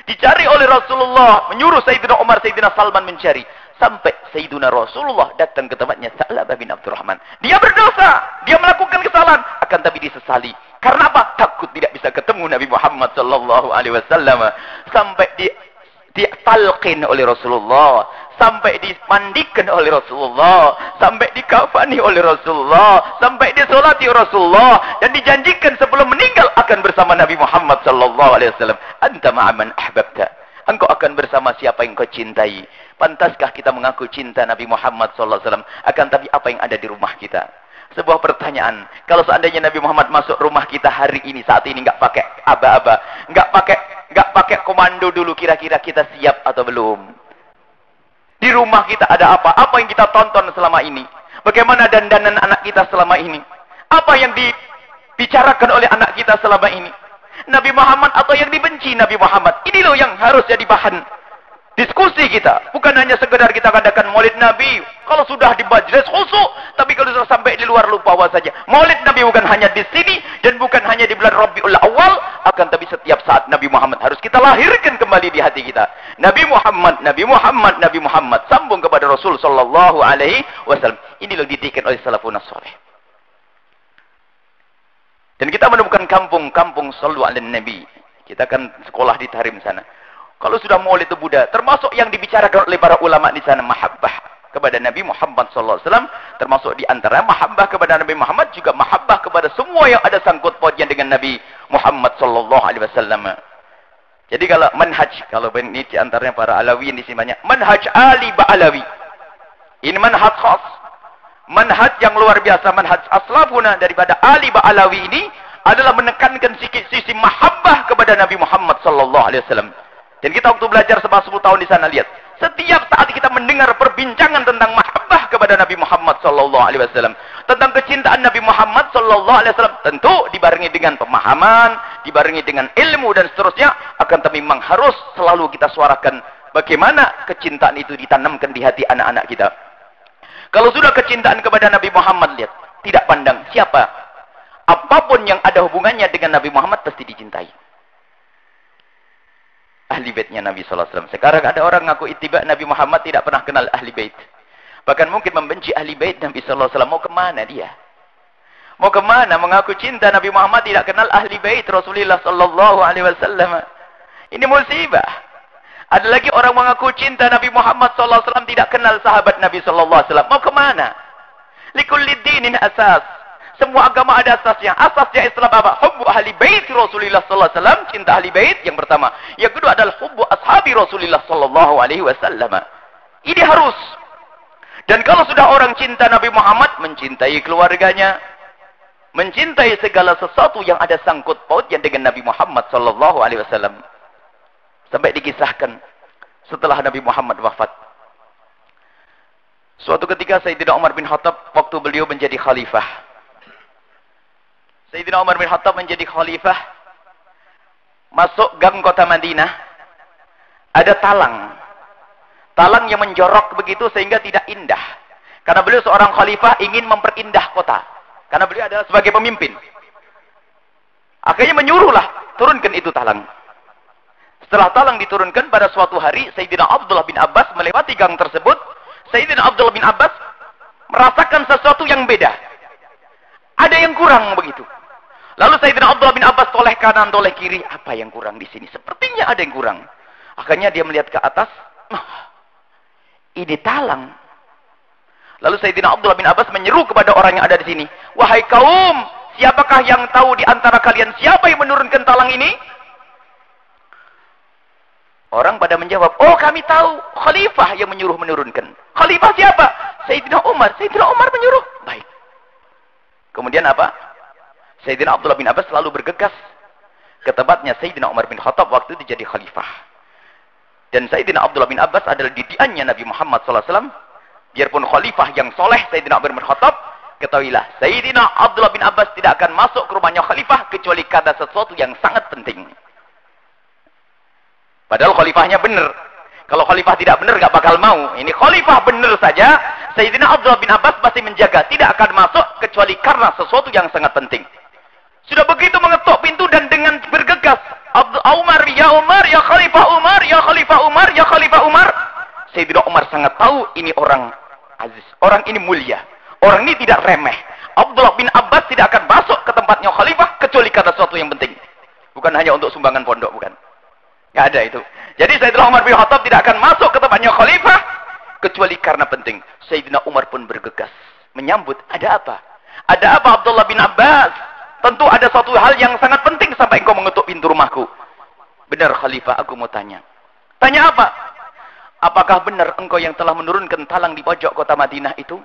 Dicari oleh Rasulullah, menyuruh Sayyidina Umar, Sayyidina Salman mencari. Sampai Sayyidina Rasulullah datang ke tempatnya Sa'labah bin Abdurrahman. Dia berdosa, dia melakukan kesalahan, akan tapi disesali. Karena apa? Takut tidak bisa ketemu Nabi Muhammad sallallahu alaihi wasallam. Sampai ditalqin oleh Rasulullah, sampai dimandikan oleh Rasulullah, sampai dikafani oleh Rasulullah, sampai disolati Rasulullah, dan dijanjikan sebelum meninggal akan bersama Nabi Muhammad sallallahu alaihi wasallam. Anta ma'aman ahbabta. Engkau akan bersama siapa yang kau cintai. Pantaskah kita mengaku cinta Nabi Muhammad sallallahu alaihi wasallam? Akan tapi apa yang ada di rumah kita? Sebuah pertanyaan. Kalau seandainya Nabi Muhammad masuk rumah kita hari ini, saat ini, nggak pakai aba-aba, nggak pakai komando dulu, kira-kira kita siap atau belum? Di rumah kita ada apa? Apa yang kita tonton selama ini? Bagaimana dandanan anak kita selama ini? Apa yang dibicarakan oleh anak kita selama ini? Nabi Muhammad atau yang dibenci Nabi Muhammad? Ini loh yang harus jadi bahan diskusi kita. Bukan hanya sekedar kita katakan maulid Nabi. Kalau sudah di majlis khusyuk, tapi kalau sudah sampai di luar lupa saja. Maulid Nabi bukan hanya di sini dan bukan hanya di bulan Rabiul Awal, akan tapi setiap saat Nabi Muhammad harus kita lahirkan kembali di hati kita. Nabi Muhammad, Nabi Muhammad, Nabi Muhammad, sambung kepada Rasul sallallahu alaihi wasallam. Ini loh didikan oleh salafun saleh. Dan kita menemukan kampung-kampung sallu ala Nabi. Kita kan sekolah di Tarim sana. Kalau sudah maulid itu Buddha, termasuk yang dibicarakan oleh para ulama di sana, mahabbah kepada Nabi Muhammad sallallahu alaihi wasallam, termasuk di antara mahabbah kepada Nabi Muhammad juga mahabbah kepada semua yang ada sangkut pautnya dengan Nabi Muhammad sallallahu alaihi wasallam. Jadi kalau manhaj, kalau ini di antaranya para Alawiyin di sini banyak, manhaj Ali Ba'alawi. Ini manhaj khas. Manhaj yang luar biasa, manhaj aslafuna daripada Ali Ba'alawi ini adalah menekankan sisi mahabbah kepada Nabi Muhammad sallallahu alaihi wasallam. Dan kita waktu belajar selama 10 tahun di sana, lihat, setiap saat kita mendengar perbincangan tentang mahabbah kepada Nabi Muhammad sallallahu alaihi wasallam, tentang kecintaan Nabi Muhammad sallallahu alaihi wasallam, tentu dibarengi dengan pemahaman, dibarengi dengan ilmu dan seterusnya, akan tapi memang harus selalu kita suarakan bagaimana kecintaan itu ditanamkan di hati anak-anak kita. Kalau sudah kecintaan kepada Nabi Muhammad, lihat, tidak pandang siapa, apapun yang ada hubungannya dengan Nabi Muhammad pasti dicintai. Ahli baitnya Nabi sallallahu alaihi wasallam. Sekarang ada orang ngaku ittiba Nabi Muhammad, tidak pernah kenal ahli bait. Bahkan mungkin membenci ahli bait Nabi sallallahu alaihi wasallam. Mau kemana dia? Mau kemana? Mengaku cinta Nabi Muhammad, tidak kenal ahli bait Rasulullah sallallahu alaihi wasallam. Ini musibah. Ada lagi orang mengaku cinta Nabi Muhammad sallallahu alaihi wasallam, tidak kenal sahabat Nabi sallallahu alaihi wasallam. Mau kemana? Likulli dinin asas. Semua agama ada asasnya. Asasnya Islam apa? Hubbu ahli bait Rasulullah sallallahu alaihi wasallam, cinta ahli bait yang pertama. Yang kedua adalah hubbu ashabi Rasulullah sallallahu alaihi wasallam. Ini harus. Dan kalau sudah orang cinta Nabi Muhammad, mencintai keluarganya, mencintai segala sesuatu yang ada sangkut pautnya dengan Nabi Muhammad sallallahu alaihi wasallam. Sampai dikisahkan setelah Nabi Muhammad wafat, suatu ketika Sayyidina Umar bin Khattab waktu beliau menjadi khalifah. Sayyidina Umar bin Khattab menjadi khalifah, masuk gang kota Madinah, ada talang. Talang yang menjorok begitu sehingga tidak indah. Karena beliau seorang khalifah ingin memperindah kota. Karena beliau adalah sebagai pemimpin. Akhirnya menyuruhlah, turunkan itu talang. Setelah talang diturunkan, pada suatu hari Sayyidina Abdullah bin Abbas melewati gang tersebut. Sayyidina Abdullah bin Abbas merasakan sesuatu yang beda. Ada yang kurang begitu. Lalu Sayyidina Abdullah bin Abbas toleh kanan, toleh kiri. Apa yang kurang di sini? Sepertinya ada yang kurang. Akhirnya dia melihat ke atas. Ini talang. Lalu Sayyidina Abdullah bin Abbas menyeru kepada orang yang ada di sini. Wahai kaum, siapakah yang tahu di antara kalian siapa yang menurunkan talang ini? Orang pada menjawab, oh kami tahu, khalifah yang menyuruh menurunkan. Khalifah siapa? Sayyidina Umar. Sayyidina Umar menyuruh. Baik. Kemudian apa? Sayyidina Abdullah bin Abbas selalu bergegas ke tempatnya Sayyidina Umar bin Khattab waktu itu jadi khalifah. Dan Sayyidina Abdullah bin Abbas adalah didikannya Nabi Muhammad SAW. Biarpun khalifah yang soleh Sayyidina Umar bin Khattab, ketahuilah Sayyidina Abdullah bin Abbas tidak akan masuk ke rumahnya khalifah kecuali karena sesuatu yang sangat penting. Padahal khalifahnya benar. Kalau khalifah tidak benar, gak bakal mau. Ini khalifah benar saja, Sayyidina Abdullah bin Abbas pasti menjaga. Tidak akan masuk kecuali karena sesuatu yang sangat penting. Sudah begitu mengetuk pintu dan dengan bergegas Umar, ya Umar, ya Khalifah Umar, ya Khalifah Umar, ya Khalifah Umar. Sayyidina Umar sangat tahu ini orang aziz, orang ini mulia, orang ini tidak remeh. Abdullah bin Abbas tidak akan masuk ke tempatnya khalifah kecuali karena sesuatu yang penting. Bukan hanya untuk sumbangan pondok, bukan. Nggak ada itu. Jadi Sayyidina Umar bin Khattab tidak akan masuk ke tempatnya khalifah kecuali karena penting. Sayyidina Umar pun bergegas menyambut. Ada apa? Ada apa Abdullah bin Abbas? Tentu ada suatu hal yang sangat penting sampai engkau mengetuk pintu rumahku. Benar khalifah, aku mau tanya. Tanya apa? Apakah benar engkau yang telah menurunkan talang di pojok kota Madinah itu?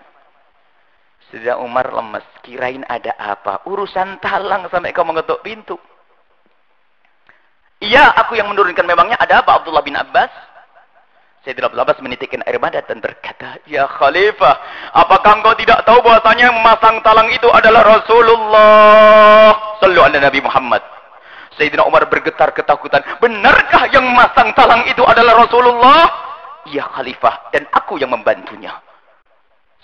Sayyidina Umar lemes. Kirain ada apa? Urusan talang sampai kau mengetuk pintu. Iya, aku yang menurunkan. Memangnya ada apa Abdullah bin Abbas? Sayyidina Abdullah Abbas menitikkan air mata dan berkata, ya Khalifah, apakah engkau tidak tahu bahwasanya yang memasang talang itu adalah Rasulullah sallallahu alaihi Nabi Muhammad? Sayyidina Umar bergetar ketakutan. Benarkah yang memasang talang itu adalah Rasulullah? Ya Khalifah, dan aku yang membantunya.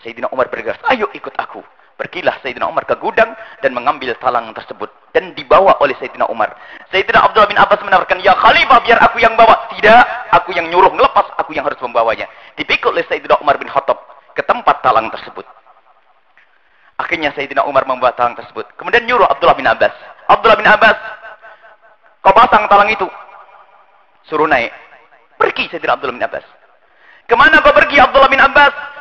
Sayyidina Umar bergegas, ayo ikut aku. Pergilah Sayyidina Umar ke gudang dan mengambil talang tersebut. Dan dibawa oleh Sayyidina Umar. Sayyidina Abdullah bin Abbas menawarkan, ya Khalifah, biar aku yang bawa. Tidak, aku yang nyuruh ngelepas, aku yang harus membawanya. Dipikul oleh Sayyidina Umar bin Khattab ke tempat talang tersebut. Akhirnya Sayyidina Umar membawa talang tersebut. Kemudian nyuruh Abdullah bin Abbas. Abdullah bin Abbas, kau pasang talang itu. Suruh naik. Pergi Sayyidina Abdullah bin Abbas. Kemana kau pergi Abdullah bin Abbas?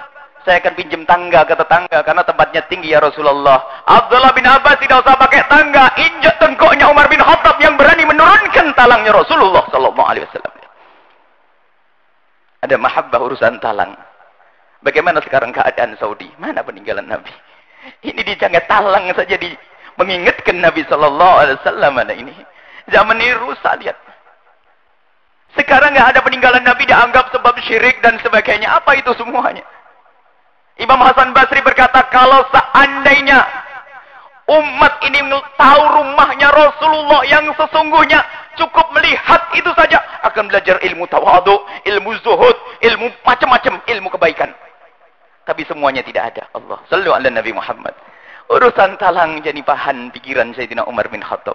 Saya akan pinjam tangga ke tetangga karena tempatnya tinggi ya Rasulullah. Abdullah bin Abbas tidak usah pakai tangga, injak tengkoknya Umar bin Khattab yang berani menurunkan talangnya Rasulullah sallallahu alaihi wasallam. Ada mahabbah urusan talang. Bagaimana sekarang keadaan Saudi? Mana peninggalan Nabi? Ini dijangan talang saja mengingatkan Nabi sallallahu alaihi wasallam. Ada ini. Zaman ini rusak, lihat. Sekarang nggak ada peninggalan Nabi dianggap sebab syirik dan sebagainya. Apa itu semuanya? Imam Hasan Basri berkata, kalau seandainya umat ini tahu rumahnya Rasulullah yang sesungguhnya, cukup melihat itu saja, akan belajar ilmu tawadhu, ilmu zuhud, ilmu macam-macam, ilmu kebaikan. Tapi semuanya tidak ada. Allah sallu ala Nabi Muhammad. Urusan talang jadi bahan pikiran Sayyidina Umar bin Khattab.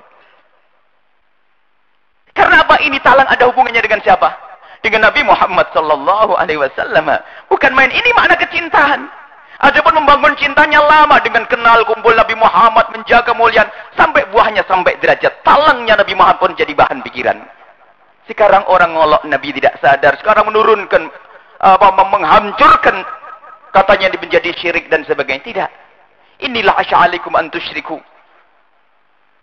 Karena apa? Ini talang ada hubungannya dengan siapa? Dengan Nabi Muhammad sallallahu alaihi wasallam. Bukan main, ini makna kecintaan. Adapun membangun cintanya lama dengan kenal kumpul Nabi Muhammad, menjaga kemuliaan sampai buahnya sampai derajat talangnya Nabi Muhammad pun jadi bahan pikiran. Sekarang orang ngolok Nabi tidak sadar, sekarang menurunkan menghancurkan katanya menjadi syirik dan sebagainya. Tidak. Inilah asy'alikum an tusyriku.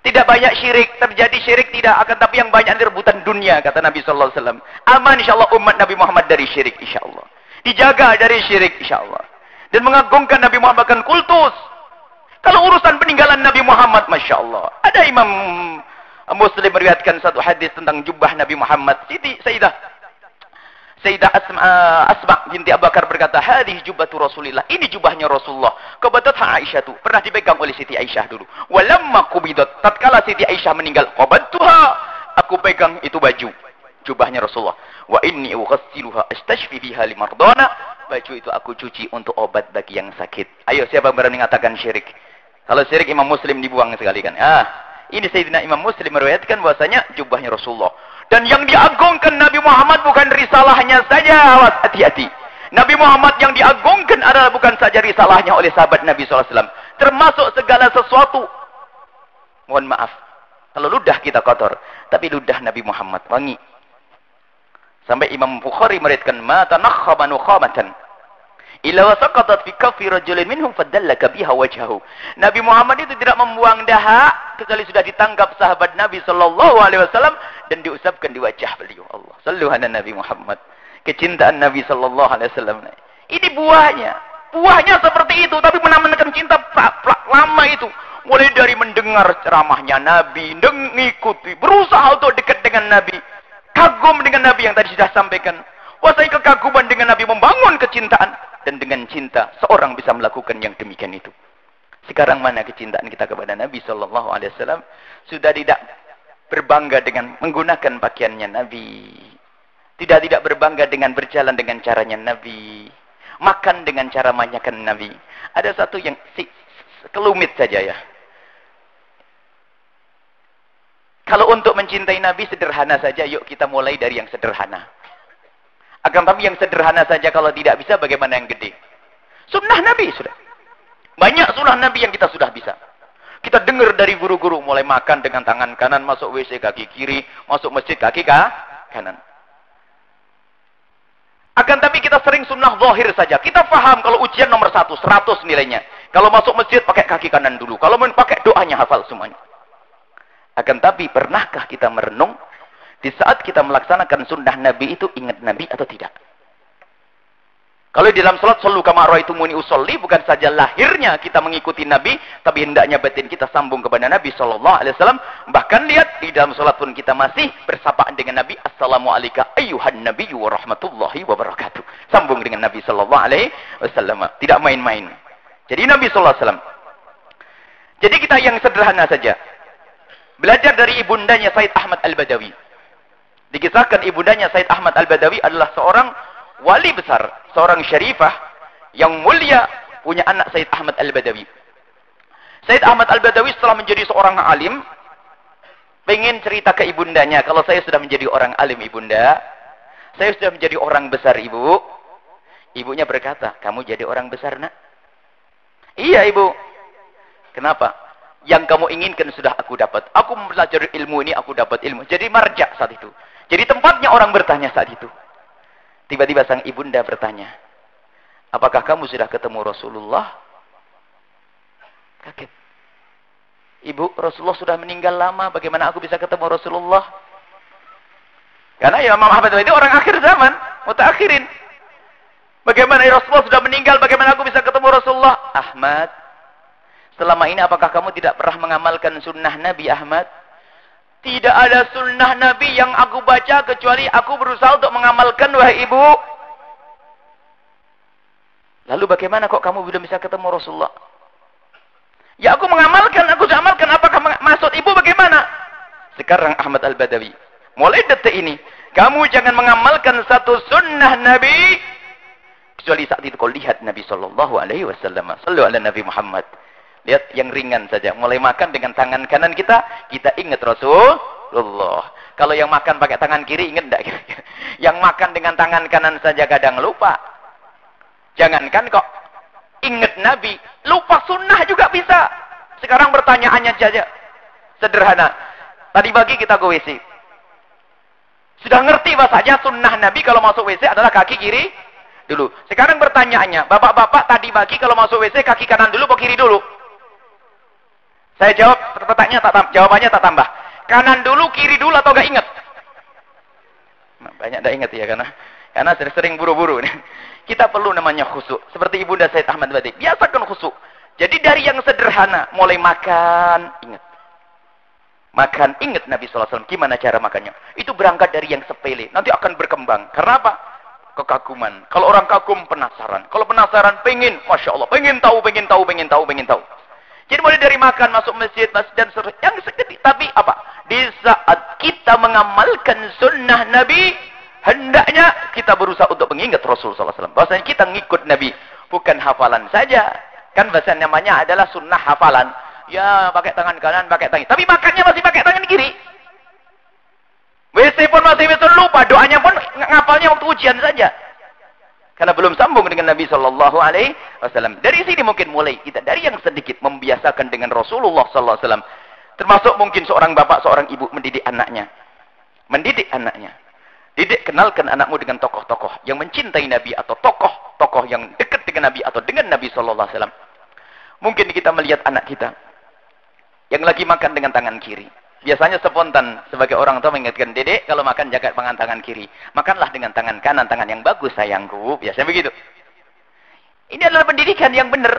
Tidak banyak syirik, terjadi syirik tidak akan, tapi yang banyak rebutan dunia, kata Nabi sallallahu alaihi wasallam. Aman insyaallah umat Nabi Muhammad dari syirik insyaallah. Dijaga dari syirik insyaallah. Dan mengagungkan Nabi Muhammad kan kultus. Kalau urusan peninggalan Nabi Muhammad, masya-Allah. Ada Imam Muslim meriwayatkan satu hadis tentang jubah Nabi Muhammad. Sayyidah Asma binti Abu Bakar berkata, hadhihi jubbatu Rasulillah. Ini jubahnya Rasulullah. Qabadatha Aisyah tu. Pernah dipegang oleh Siti Aisyah dulu. Walamma qubidat. Tatkala Siti Aisyah meninggal, qabattuha. Aku pegang itu baju. Jubahnya Rasulullah. Wa inni ughassiluha astashfi biha limardana. Baju itu aku cuci untuk obat bagi yang sakit. Ayo, siapa yang berani mengatakan syirik? Kalau syirik Imam Muslim dibuang sekali kan. Ini Sayyidina Imam Muslim meriwayatkan bahwasanya jubahnya Rasulullah. Dan yang diagungkan Nabi Muhammad bukan risalahnya saja. Awas, hati-hati. Nabi Muhammad yang diagungkan adalah bukan saja risalahnya oleh sahabat Nabi SAW. Termasuk segala sesuatu. Mohon maaf. Kalau ludah kita kotor. Tapi ludah Nabi Muhammad wangi. Sampai Imam Bukhari meriwayatkan, ma tanakhaba nukhamatan illa wasaqatat fi kaffi rajulin minhum fadallaka biha wajhahu. Nabi Muhammad itu tidak membuang dahak kecuali sudah ditangkap sahabat Nabi sallallahu alaihi wasallam dan diusapkan di wajah beliau. Allah sallu ala Nabi Muhammad. Kecintaan Nabi sallallahu alaihi wasallam. Ini buahnya. Buahnya seperti itu, tapi menamankan cinta lama itu. Mulai dari mendengar ceramahnya Nabi, mengikuti, berusaha untuk dekat dengan Nabi. Kagum dengan Nabi yang tadi sudah sampaikan. Wasai kekaguman dengan Nabi, membangun kecintaan. Dan dengan cinta, seorang bisa melakukan yang demikian itu. Sekarang mana kecintaan kita kepada Nabi Sallallahu Alaihi Wasallam? Sudah tidak berbangga dengan menggunakan pakaiannya Nabi. Tidak berbangga dengan berjalan dengan caranya Nabi. Makan dengan cara makan Nabi. Ada satu yang kelumit saja ya. Kalau untuk mencintai Nabi sederhana saja. Yuk kita mulai dari yang sederhana. Akan tapi yang sederhana saja kalau tidak bisa, bagaimana yang gede? Sunnah Nabi sudah. Banyak sunnah Nabi yang kita sudah bisa. Kita dengar dari guru-guru, mulai makan dengan tangan kanan, masuk WC kaki kiri, masuk masjid kaki kanan. Akan tapi kita sering sunnah zahir saja. Kita paham kalau ujian nomor 100 nilainya. Kalau masuk masjid pakai kaki kanan dulu. Kalau mau pakai doanya hafal semuanya. Akan tapi pernahkah kita merenung di saat kita melaksanakan sunnah Nabi itu ingat Nabi atau tidak? Kalau di dalam salat sallu kama ra'aitumuni usolli, bukan saja lahirnya kita mengikuti Nabi, tapi hendaknya batin kita sambung kepada Nabi sallallahu alaihi wasallam. Bahkan lihat di dalam salat pun kita masih bersapaan dengan Nabi, assalamu alayka ayyuhan nabiyyu wa rahmatullahi wa barakatuh. Sambung dengan Nabi sallallahu alaihi wasallam, tidak main-main. Jadi Nabi sallallahu alaihi wasallam. Jadi kita yang sederhana saja. Belajar dari ibundanya Said Ahmad Al-Badawi. Dikisahkan ibundanya Said Ahmad Al-Badawi adalah seorang wali besar, seorang syarifah yang mulia, punya anak Said Ahmad Al-Badawi. Said Ahmad Al-Badawi setelah menjadi seorang alim, pengen cerita ke ibundanya, kalau saya sudah menjadi orang alim ibunda, saya sudah menjadi orang besar ibu. Ibunya berkata, kamu jadi orang besar nak? Iya ibu. Kenapa? Yang kamu inginkan sudah aku dapat. Aku mempelajari ilmu ini, aku dapat ilmu. Jadi marja saat itu. Jadi tempatnya orang bertanya saat itu. Tiba-tiba sang ibunda bertanya, apakah kamu sudah ketemu Rasulullah? Kaget. Ibu, Rasulullah sudah meninggal lama, bagaimana aku bisa ketemu Rasulullah? Karena Imam Ahmad itu orang akhir zaman, mutakhirin. Bagaimana Rasulullah sudah meninggal, bagaimana aku bisa ketemu Rasulullah? Ahmad, selama ini apakah kamu tidak pernah mengamalkan sunnah Nabi Ahmad? Tidak ada sunnah Nabi yang aku baca kecuali aku berusaha untuk mengamalkan, wahai ibu. Lalu bagaimana kok kamu belum bisa ketemu Rasulullah? Ya aku mengamalkan, aku sudah amalkan. Apakah maksud ibu bagaimana? Sekarang Ahmad Al-Badawi, mulai detik ini, kamu jangan mengamalkan satu sunnah Nabi kecuali saat itu kau lihat Nabi Sallallahu Alaihi Wasallam. Sallu ala Nabi Muhammad. Lihat yang ringan saja. Mulai makan dengan tangan kanan kita ingat Rasulullah. Kalau yang makan pakai tangan kiri, ingat enggak? Yang makan dengan tangan kanan saja kadang lupa. Jangankan kok ingat Nabi, lupa sunnah juga bisa. Sekarang pertanyaannya saja sederhana. Tadi pagi kita ke WC. Sudah ngerti bahasanya sunnah Nabi kalau masuk WC adalah kaki kiri dulu. Sekarang pertanyaannya, bapak-bapak tadi pagi kalau masuk WC kaki kanan dulu atau kiri dulu? Saya jawab, jawabannya tak tambah. Kanan dulu, kiri dulu atau gak ingat? Nah, banyak tak ingat ya, karena sering buru-buru. Kita perlu namanya khusyuk. Seperti ibunda Said Ahmad Badawi, biasakan khusyuk. Jadi dari yang sederhana, mulai makan, ingat. Makan, ingat Nabi SAW. Gimana cara makannya? Itu berangkat dari yang sepele. Nanti akan berkembang. Karena apa? Kekaguman. Kalau orang kagum, penasaran. Kalau penasaran, pengen. Masya Allah. Pengen tahu. Jadi mulai dari makan, masuk masjid dan seterusnya. Yang seketik. Tapi apa? Di saat kita mengamalkan sunnah Nabi, hendaknya kita berusaha untuk mengingat Rasulullah SAW. Bahasanya kita ngikut Nabi. Bukan hafalan saja. Kan bahasa namanya adalah sunnah hafalan. Ya, pakai tangan kanan, pakai tangan. Tapi makannya masih pakai tangan kiri. WC pun masih lupa. Doanya pun ngapalnya waktu ujian saja. Karena belum sambung dengan Nabi Sallallahu Alaihi Wasallam. Dari sini mungkin mulai kita dari yang sedikit membiasakan dengan Rasulullah Sallallahu Alaihi Wasallam. Termasuk mungkin seorang bapak, seorang ibu mendidik anaknya. Kenalkan anakmu dengan tokoh-tokoh yang mencintai Nabi atau tokoh-tokoh yang dekat dengan Nabi atau dengan Nabi Sallallahu Alaihi Wasallam. Mungkin kita melihat anak kita yang lagi makan dengan tangan kiri. Biasanya spontan sebagai orang tua mengingatkan, dedek kalau makan jaga tangan kiri. Makanlah dengan tangan kanan, tangan yang bagus sayangku. Biasanya begitu. Ini adalah pendidikan yang benar.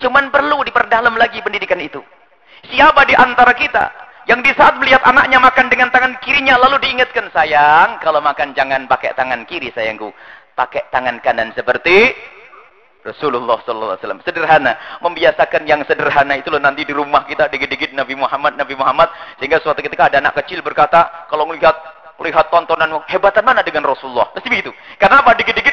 Cuman perlu diperdalam lagi pendidikan itu. Siapa di antara kita yang di saat melihat anaknya makan dengan tangan kirinya lalu diingatkan, sayang kalau makan jangan pakai tangan kiri sayangku. Pakai tangan kanan seperti Rasulullah SAW. Sederhana. Membiasakan yang sederhana itu loh, nanti di rumah kita dikit-dikit Nabi Muhammad. Sehingga suatu ketika ada anak kecil berkata, kalau melihat tontonanmu, hebatan mana dengan Rasulullah? Pasti begitu. Karena apa? Dikit-dikit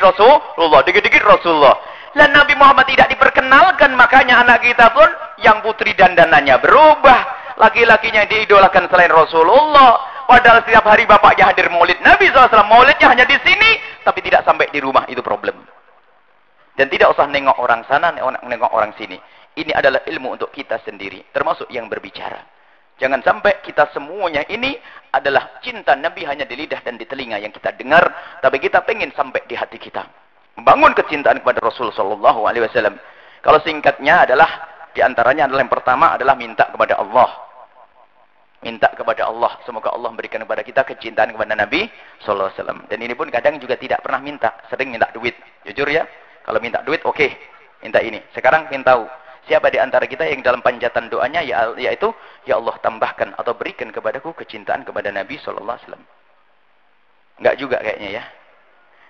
Rasulullah. Dan Nabi Muhammad tidak diperkenalkan, makanya anak kita pun yang putri dandanannya berubah. Laki-lakinya diidolakan selain Rasulullah. Padahal setiap hari bapaknya hadir maulid Nabi SAW. Maulidnya hanya di sini, tapi tidak sampai di rumah. Itu problem. Dan tidak usah nengok orang sana, nengok orang sini. Ini adalah ilmu untuk kita sendiri. Termasuk yang berbicara. Jangan sampai kita semuanya ini adalah cinta Nabi hanya di lidah dan di telinga yang kita dengar, tapi kita pengen sampai di hati kita. Membangun kecintaan kepada Rasul sallallahu alaihi wasallam. Kalau singkatnya adalah di antaranya adalah yang pertama adalah minta kepada Allah. Minta kepada Allah, semoga Allah memberikan kepada kita kecintaan kepada Nabi sallallahu alaihi wasallam. Dan ini pun kadang juga tidak pernah minta, sering minta duit. Jujur ya, kalau minta duit oke, minta ini. Sekarang ingin tahu siapa di antara kita yang dalam panjatan doanya yaitu ya Allah tambahkan atau berikan kepadaku kecintaan kepada Nabi sallallahu alaihi wasallam. Enggak juga kayaknya ya.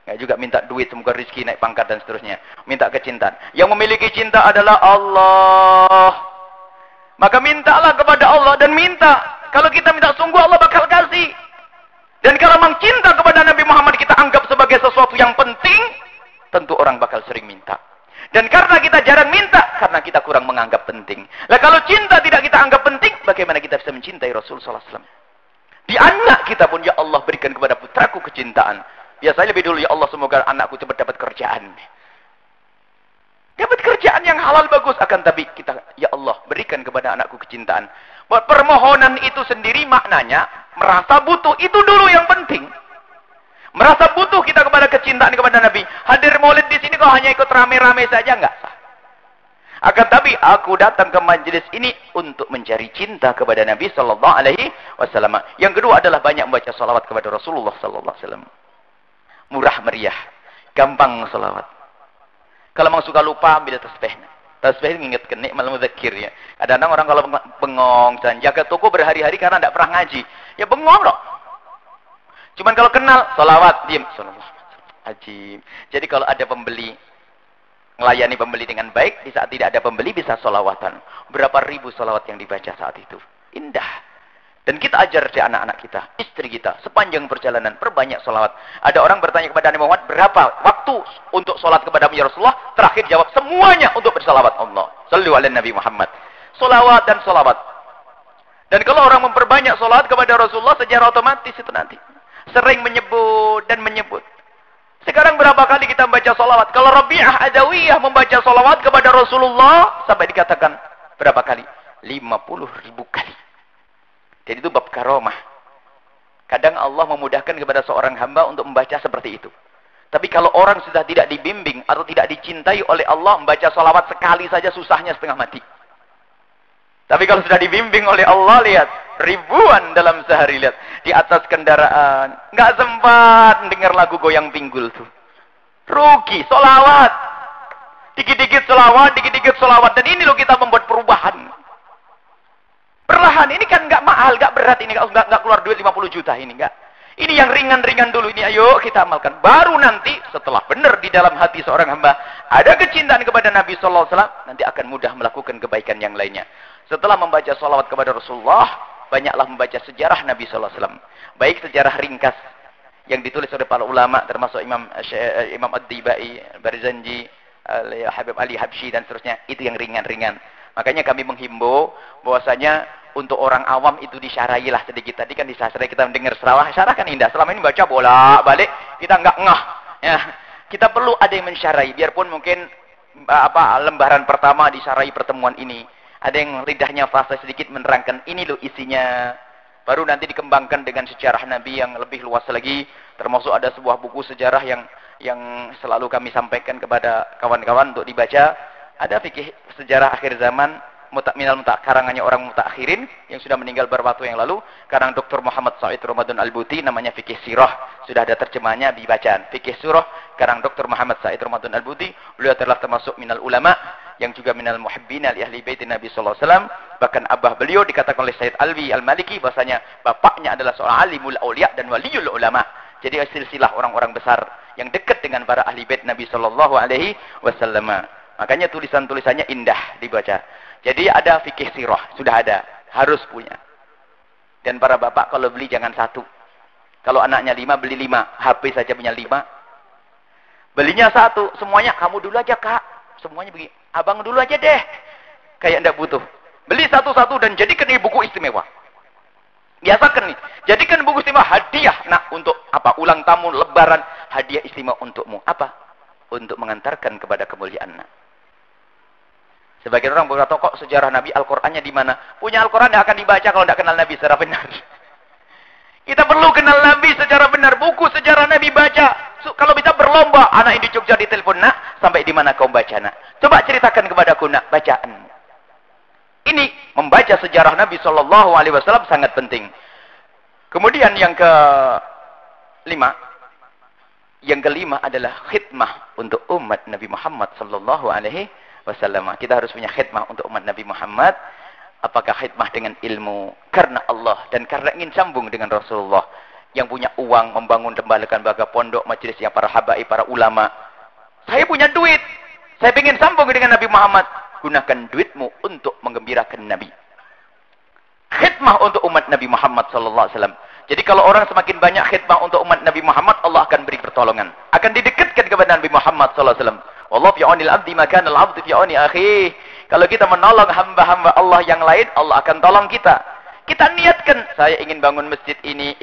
Enggak juga minta duit semoga rezeki naik pangkat dan seterusnya. Minta kecintaan. Yang memiliki cinta adalah Allah. Maka mintalah kepada Allah dan minta. Kalau kita minta sungguh Allah bakal kasih. Dan kalau memang cinta kepada Nabi Muhammad kita anggap sebagai sesuatu yang penting, tentu orang bakal sering minta. Dan karena kita jarang minta, karena kita kurang menganggap penting. Nah kalau cinta tidak kita anggap penting, bagaimana kita bisa mencintai Rasul sallallahu alaihi wasallam? Di anak kita pun, ya Allah berikan kepada putraku kecintaan. Biasanya lebih dulu, ya Allah semoga anakku cepat dapat kerjaan. Dapat kerjaan yang halal bagus. Akan tapi kita, ya Allah berikan kepada anakku kecintaan. Buat permohonan itu sendiri maknanya, merasa butuh itu dulu yang penting. Merasa butuh kita kepada kecintaan kepada Nabi. Hadir maulid di sini kalau hanya ikut rame-rame saja enggak sah. Akan tapi aku datang ke majelis ini untuk mencari cinta kepada Nabi sallallahu alaihi wasallam. Yang kedua adalah banyak membaca salawat kepada Rasulullah sallallahu alaihi wasallam. Murah meriah, gampang salawat. Kalau mau suka lupa ambil tasbih. Tasbih mengingatkan nikmal mudzakir ya. Kadang-kadang orang kalau bengong dan jaga toko berhari-hari karena tidak pernah ngaji, ya bengong dong. Cuman kalau kenal, salawat, diam. Ajib. Jadi kalau ada pembeli, melayani pembeli dengan baik, di saat tidak ada pembeli bisa salawatan. Berapa ribu salawat yang dibaca saat itu. Indah. Dan kita ajar di anak-anak kita, istri kita, sepanjang perjalanan, perbanyak salawat. Ada orang bertanya kepada Nabi Muhammad, berapa waktu untuk salat kepada ya Rasulullah? Terakhir jawab, semuanya untuk bersalawat Allah. Sallu ala Nabi Muhammad. Salawat dan salawat. Dan kalau orang memperbanyak salawat kepada Rasulullah, secara otomatis itu nanti. Sering menyebut dan menyebut. Sekarang berapa kali kita membaca salawat? Kalau Rabi'ah Adawiyah membaca salawat kepada Rasulullah, sampai dikatakan berapa kali? 50.000 kali. Jadi itu bab karomah. Kadang Allah memudahkan kepada seorang hamba untuk membaca seperti itu. Tapi kalau orang sudah tidak dibimbing atau tidak dicintai oleh Allah, membaca salawat sekali saja susahnya setengah mati. Tapi kalau sudah dibimbing oleh Allah, lihat. Ribuan dalam sehari, lihat. Di atas kendaraan. Nggak sempat dengar lagu goyang pinggul tuh. Rugi, salawat. Dikit-dikit salawat, dikit-dikit salawat. Dan ini loh kita membuat perubahan. Perlahan, ini kan nggak mahal, nggak berat ini, nggak keluar duit 50 juta ini, nggak. Ini yang ringan-ringan dulu, ini ayo kita amalkan. Baru nanti setelah benar di dalam hati seorang hamba ada kecintaan kepada Nabi Sallallahu Alaihi Wasallam, nanti akan mudah melakukan kebaikan yang lainnya. Setelah membaca salawat kepada Rasulullah, banyaklah membaca sejarah Nabi Sallallahu Alaihi Wasallam. Baik sejarah ringkas yang ditulis oleh para ulama, termasuk Imam Ad-Dibai, Barzanji, Habib Ali Habsyi dan seterusnya, itu yang ringan-ringan. Makanya kami menghimbau bahwasanya untuk orang awam itu disyarailah sedikit. Tadi kan disyarahi kita mendengar syarah kan indah. Selama ini baca bolak-balik kita nggak ngah. Ya. Kita perlu ada yang mensyarahi. Biarpun mungkin lembaran pertama disyarahi pertemuan ini. Ada yang lidahnya fasih sedikit menerangkan ini loh isinya. Baru nanti dikembangkan dengan sejarah Nabi yang lebih luas lagi. Termasuk ada sebuah buku sejarah yang selalu kami sampaikan kepada kawan-kawan untuk dibaca. Ada fikih sejarah akhir zaman karangannya orang mutakhirin yang sudah meninggal beberapa waktu yang lalu, karang Dr. Muhammad Said Ramadan Al-Buti, namanya fikih sirah, sudah ada terjemahnya dibacaan. Fikih surah karang Dr. Muhammad Said Ramadan Al-Buti, beliau telah termasuk minal ulama yang juga minal muhibbina li ahli bait Nabi sallallahu alaihi wasallam. Bahkan abah beliau dikatakan oleh Said Alwi Al-Maliki bahwasanya bapaknya adalah seorang alimul auliya dan waliul ulama. Jadi silsilah orang-orang besar yang dekat dengan para ahli bait Nabi sallallahu alaihi wasallam. Makanya tulisan-tulisannya indah dibaca. Jadi ada fikih sirah, sudah ada, harus punya. Dan para bapak kalau beli jangan satu. Kalau anaknya 5 beli 5, HP saja punya 5. Belinya satu, semuanya kamu dulu aja kak, semuanya begini. Abang dulu aja deh, kayak ndak butuh. Beli satu-satu dan jadikan ini buku istimewa. Biasakan nih, jadikan buku istimewa hadiah. Nah, untuk apa? Ulang tamu, lebaran, hadiah istimewa untukmu. Apa? Untuk mengantarkan kepada kemuliaan. Nah. Sebagian orang berkata, kok sejarah Nabi Al-Qur'annya di mana? Punya Al-Qur'an tidak akan dibaca kalau tidak kenal Nabi secara benar. Kita perlu kenal Nabi secara benar. Buku sejarah Nabi baca. Kalau bisa berlomba, anak ini di Jogja ditelepon, nak, sampai di mana kau baca, nak? Coba ceritakan kepadaku, nak, bacaan. Ini membaca sejarah Nabi Shallallahu Alaihi Wasallam sangat penting. Kemudian yang kelima adalah khidmah untuk umat Nabi Muhammad Shallallahu Alaihi Wasallam. Kita harus punya khidmah untuk umat Nabi Muhammad. Apakah khidmah dengan ilmu karena Allah dan karena ingin sambung dengan Rasulullah, yang punya uang membangun lembaga pondok, majelisnya para habaib, para ulama. Saya punya duit, saya ingin sambung dengan Nabi Muhammad. Gunakan duitmu untuk menggembirakan Nabi. Khidmah untuk umat Nabi Muhammad sallallahu alaihi wasallam. Jadi kalau orang semakin banyak khidmah untuk umat Nabi Muhammad, Allah akan beri pertolongan. Akan didekatkan kepada Nabi Muhammad sallallahu alaihi wasallam. Wallahu fi aunil abdi ma kana al-'abdu fi auni akhihi. Kalau kita menolong hamba-hamba Allah yang lain, Allah akan tolong kita. Kita niatkan, saya ingin bangun masjid ini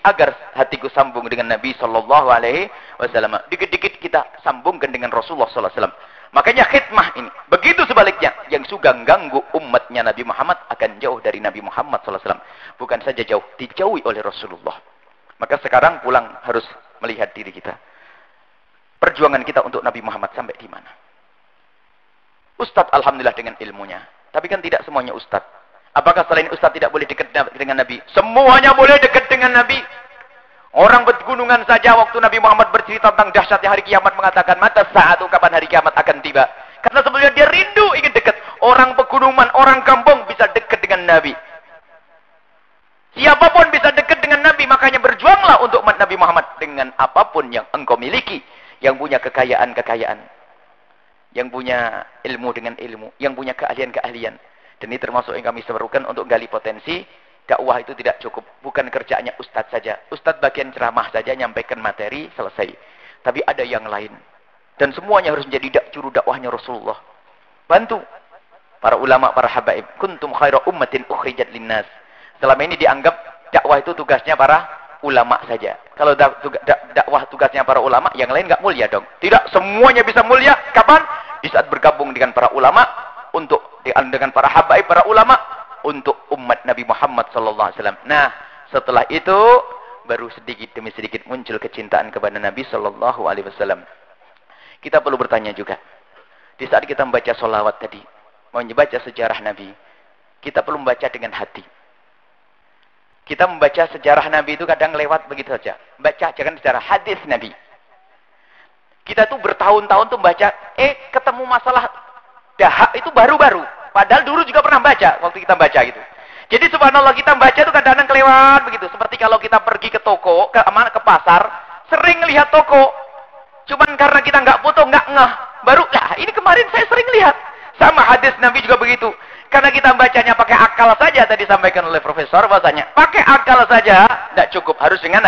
agar hatiku sambung dengan Nabi sallallahu alaihi wasallam. Dikit-dikit kita sambungkan dengan Rasulullah sallallahu alaihi wasallam. Makanya khidmah ini. Begitu sebaliknya, yang suka ganggu umatnya Nabi Muhammad akan jauh dari Nabi Muhammad sallallahu alaihi wasallam. Bukan saja jauh, dijauhi oleh Rasulullah. Maka sekarang pulang harus melihat diri kita. Perjuangan kita untuk Nabi Muhammad sampai di mana? Ustadz alhamdulillah dengan ilmunya. Tapi kan tidak semuanya ustadz. Apakah selain ustadz tidak boleh dekat dengan Nabi? Semuanya boleh dekat dengan Nabi. Orang bergunungan saja waktu Nabi Muhammad bercerita tentang dahsyatnya hari kiamat mengatakan, mata saatu kapan hari kiamat akan tiba. Karena sebelumnya dia rindu ingin dekat. Orang pegunungan, orang kampung bisa dekat dengan Nabi. Siapapun bisa dekat dengan Nabi. Makanya berjuanglah untuk umat Nabi Muhammad dengan apapun yang engkau miliki. Yang punya kekayaan-kekayaan. Yang punya ilmu dengan ilmu, yang punya keahlian-keahlian. Dan ini termasuk yang kami serukan untuk gali potensi. Dakwah itu tidak cukup, bukan kerjaannya ustadz saja. Ustadz bagian ceramah saja, nyampaikan materi, selesai. Tapi ada yang lain. Dan semuanya harus menjadi juru dakwahnya Rasulullah. Bantu para ulama, para habaib. Kuntum khaira ummatin ukhrijat linnas. Selama ini dianggap dakwah itu tugasnya para ulama saja. Kalau dakwah tugasnya para ulama, yang lain nggak mulia dong. Tidak, semuanya bisa mulia. Kapan? Di saat bergabung dengan para ulama, dengan para habaib, para ulama, untuk umat Nabi Muhammad SAW. Nah, setelah itu, baru sedikit demi sedikit muncul kecintaan kepada Nabi SAW. Kita perlu bertanya juga. Di saat kita membaca sholawat tadi, membaca sejarah Nabi, kita perlu membaca dengan hati. Kita membaca sejarah Nabi itu kadang lewat begitu saja. Baca, jangan sejarah hadis Nabi. Kita tuh bertahun-tahun tuh baca, ketemu masalah dahak itu baru-baru. Padahal dulu juga pernah baca, waktu kita baca gitu. Jadi subhanallah kita baca itu kadang-kadang kelewat begitu. Seperti kalau kita pergi ke toko, ke pasar, sering lihat toko. Cuman karena kita nggak foto, nggak ngeh. Baru, ini kemarin saya sering lihat. Sama hadis Nabi juga begitu. Karena kita bacanya pakai akal saja, tadi disampaikan oleh profesor bahasanya. Pakai akal saja, tidak cukup. Harus dengan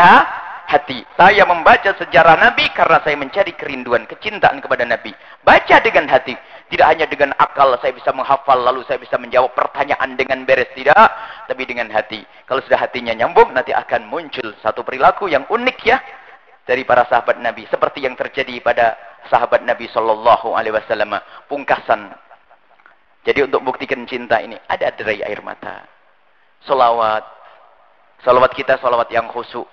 hati. Saya membaca sejarah Nabi karena saya mencari kerinduan, kecintaan kepada Nabi. Baca dengan hati. Tidak hanya dengan akal saya bisa menghafal, lalu saya bisa menjawab pertanyaan dengan beres. Tidak. Tapi dengan hati. Kalau sudah hatinya nyambung, nanti akan muncul satu perilaku yang unik ya. Dari para sahabat Nabi. Seperti yang terjadi pada sahabat Nabi Sallallahu Alaihi Wasallam. Pungkasan. Jadi untuk buktikan cinta ini, ada derai air mata. Salawat. Salawat kita, salawat yang khusyuk.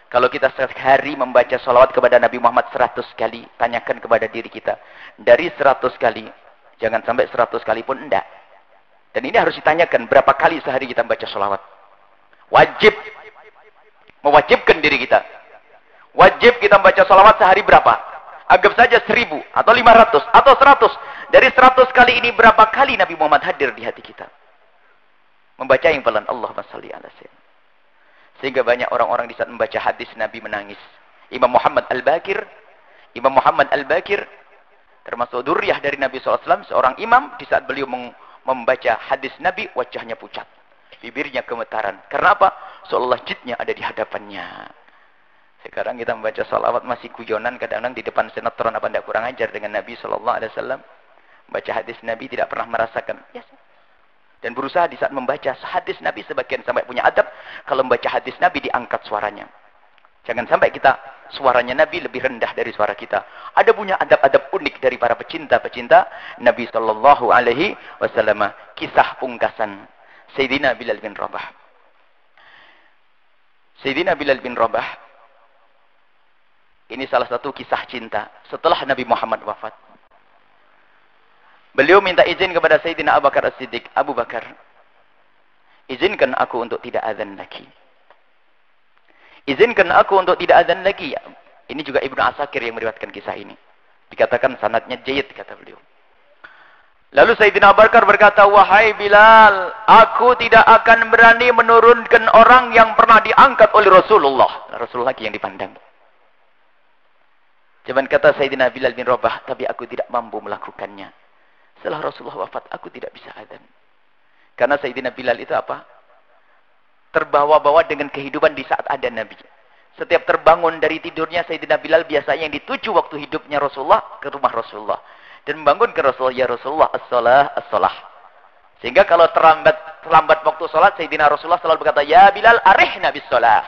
Kalau kita sehari membaca salawat kepada Nabi Muhammad 100 kali, tanyakan kepada diri kita. Dari 100 kali, jangan sampai 100 kali pun enggak. Dan ini harus ditanyakan, berapa kali sehari kita membaca salawat. Wajib. Mewajibkan diri kita. Wajib kita membaca salawat sehari berapa? Anggap saja 1000, atau 500, atau 100. Dari 100 kali ini, berapa kali Nabi Muhammad hadir di hati kita? Membaca yang pelan, Allahumma shalli ala sayyidina. Sehingga banyak orang-orang di saat membaca hadis Nabi menangis. Imam Muhammad Al-Bakir, termasuk duriyah dari Nabi SAW, seorang imam, di saat beliau membaca hadis Nabi, wajahnya pucat. Bibirnya gemetaran. Karena apa? Seolah jidnya ada di hadapannya. Sekarang kita membaca salawat masih guyonan, kadang-kadang di depan sinetron, apa tidak kurang ajar dengan Nabi SAW. Baca hadis Nabi tidak pernah merasakan. Biasa. Dan berusaha di saat membaca hadis Nabi, sebagian sampai punya adab, kalau membaca hadis Nabi diangkat suaranya. Jangan sampai kita, suaranya Nabi lebih rendah dari suara kita. Ada punya adab-adab unik dari para pecinta-pecinta Nabi Sallallahu Alaihi Wasallam. Kisah pungkasan Sayyidina Bilal bin Rabah. Sayyidina Bilal bin Rabah, ini salah satu kisah cinta setelah Nabi Muhammad wafat. Beliau minta izin kepada Sayyidina Abu Bakar As-Siddiq. Abu Bakar, izinkan aku untuk tidak azan lagi. Izinkan aku untuk tidak azan lagi. Ini juga Ibnu Asakir yang meriwayatkan kisah ini. Dikatakan sanadnya jayyid, kata beliau. Lalu Sayyidina Abu Bakar berkata, wahai Bilal, aku tidak akan berani menurunkan orang yang pernah diangkat oleh Rasulullah. Rasulullah lagi yang dipandang. Cuman kata Sayyidina Bilal bin Rabah, tapi aku tidak mampu melakukannya. Setelah Rasulullah wafat, aku tidak bisa adzan. Karena Sayyidina Bilal itu apa? Terbawa-bawa dengan kehidupan di saat ada Nabi. Setiap terbangun dari tidurnya, Sayyidina Bilal biasanya yang dituju waktu hidupnya Rasulullah ke rumah Rasulullah. Dan membangunkan Rasulullah, ya Rasulullah, as-salah, as-salah. Sehingga kalau terlambat waktu sholat, Sayyidina Rasulullah selalu berkata, ya Bilal, arihna bis-salah.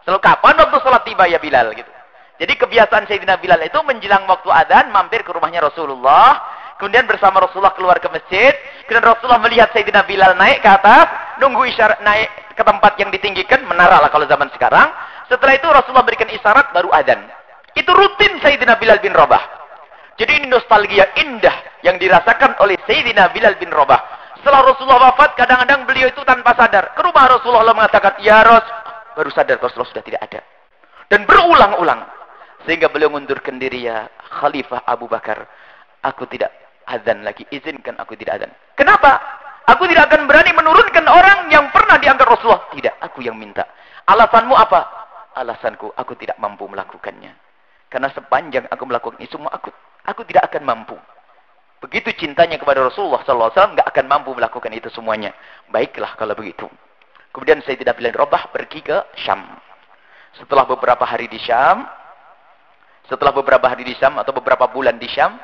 Selalu kapan waktu sholat tiba ya Bilal? Gitu. Jadi kebiasaan Sayyidina Bilal itu menjelang waktu adzan mampir ke rumahnya Rasulullah. Kemudian bersama Rasulullah keluar ke masjid. Kemudian Rasulullah melihat Sayyidina Bilal naik ke atas. Nunggu isyarat naik ke tempat yang ditinggikan. Menara lah kalau zaman sekarang. Setelah itu Rasulullah berikan isyarat baru adzan. Itu rutin Sayyidina Bilal bin Rabah. Jadi ini nostalgia indah yang dirasakan oleh Sayyidina Bilal bin Rabah. Setelah Rasulullah wafat, kadang-kadang beliau itu tanpa sadar. Ke rumah Rasulullah mengatakan, ya Rasul. Baru sadar Rasulullah sudah tidak ada. Dan berulang-ulang. Sehingga beliau mundurkan diri, ya Khalifah Abu Bakar. Aku tidak azan lagi, izinkan aku tidak azan. Kenapa? Aku tidak akan berani menurunkan orang yang pernah diangkat Rasulullah. Tidak, aku yang minta. Alasanmu apa? Alasanku, aku tidak mampu melakukannya. Karena sepanjang aku melakukan ini semua, aku tidak akan mampu. Begitu cintanya kepada Rasulullah SAW, nggak akan mampu melakukan itu semuanya. Baiklah kalau begitu. Kemudian Sayyidina Bilal bin Rabah pergi ke Syam. Setelah beberapa hari di Syam, atau beberapa bulan di Syam,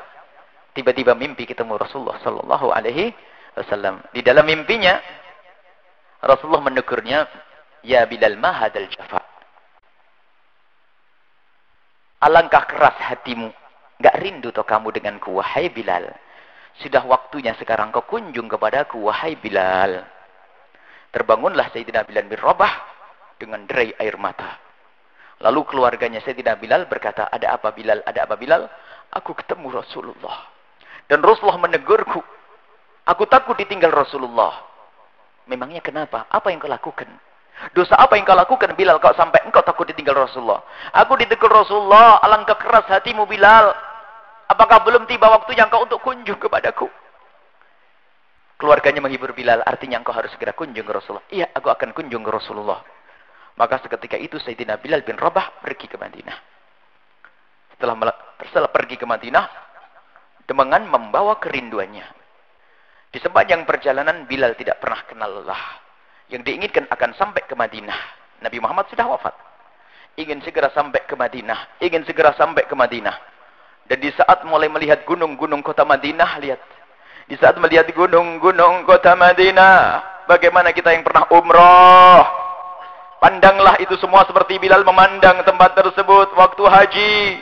tiba-tiba mimpi ketemu Rasulullah Sallallahu Alaihi Wasallam. Di dalam mimpinya Rasulullah menegurnya, ya Bilal, ma hadal jafa. Alangkah keras hatimu, enggak rindu toh kamu denganku, wahai Bilal. Sudah waktunya sekarang kau kunjung kepadaku, wahai Bilal. Terbangunlah Sayyidina Bilal bin Rabah dengan derai air mata. Lalu keluarganya Sayyidina Bilal berkata, ada apa Bilal? Ada apa Bilal? Aku ketemu Rasulullah. Dan Rasulullah menegurku. Aku takut ditinggal Rasulullah. Memangnya kenapa? Apa yang kau lakukan? Dosa apa yang kau lakukan Bilal? Kau sampai engkau takut ditinggal Rasulullah. Aku ditegur Rasulullah. Alangkah keras hatimu Bilal. Apakah belum tiba waktunya engkau untuk kunjung kepadaku? Keluarganya menghibur Bilal. Artinya engkau harus segera kunjung ke Rasulullah. Iya, aku akan kunjung ke Rasulullah. Maka seketika itu Sayyidina Bilal bin Rabah pergi ke Madinah. Setelah pergi ke Madinah, dengan membawa kerinduannya. Di sepanjang perjalanan Bilal tidak pernah kenal lelah. Yang diinginkan akan sampai ke Madinah. Nabi Muhammad sudah wafat. Ingin segera sampai ke Madinah. Dan di saat mulai melihat gunung-gunung kota Madinah, lihat. Di saat melihat gunung-gunung kota Madinah, bagaimana kita yang pernah umrah? Pandanglah itu semua seperti Bilal memandang tempat tersebut waktu haji.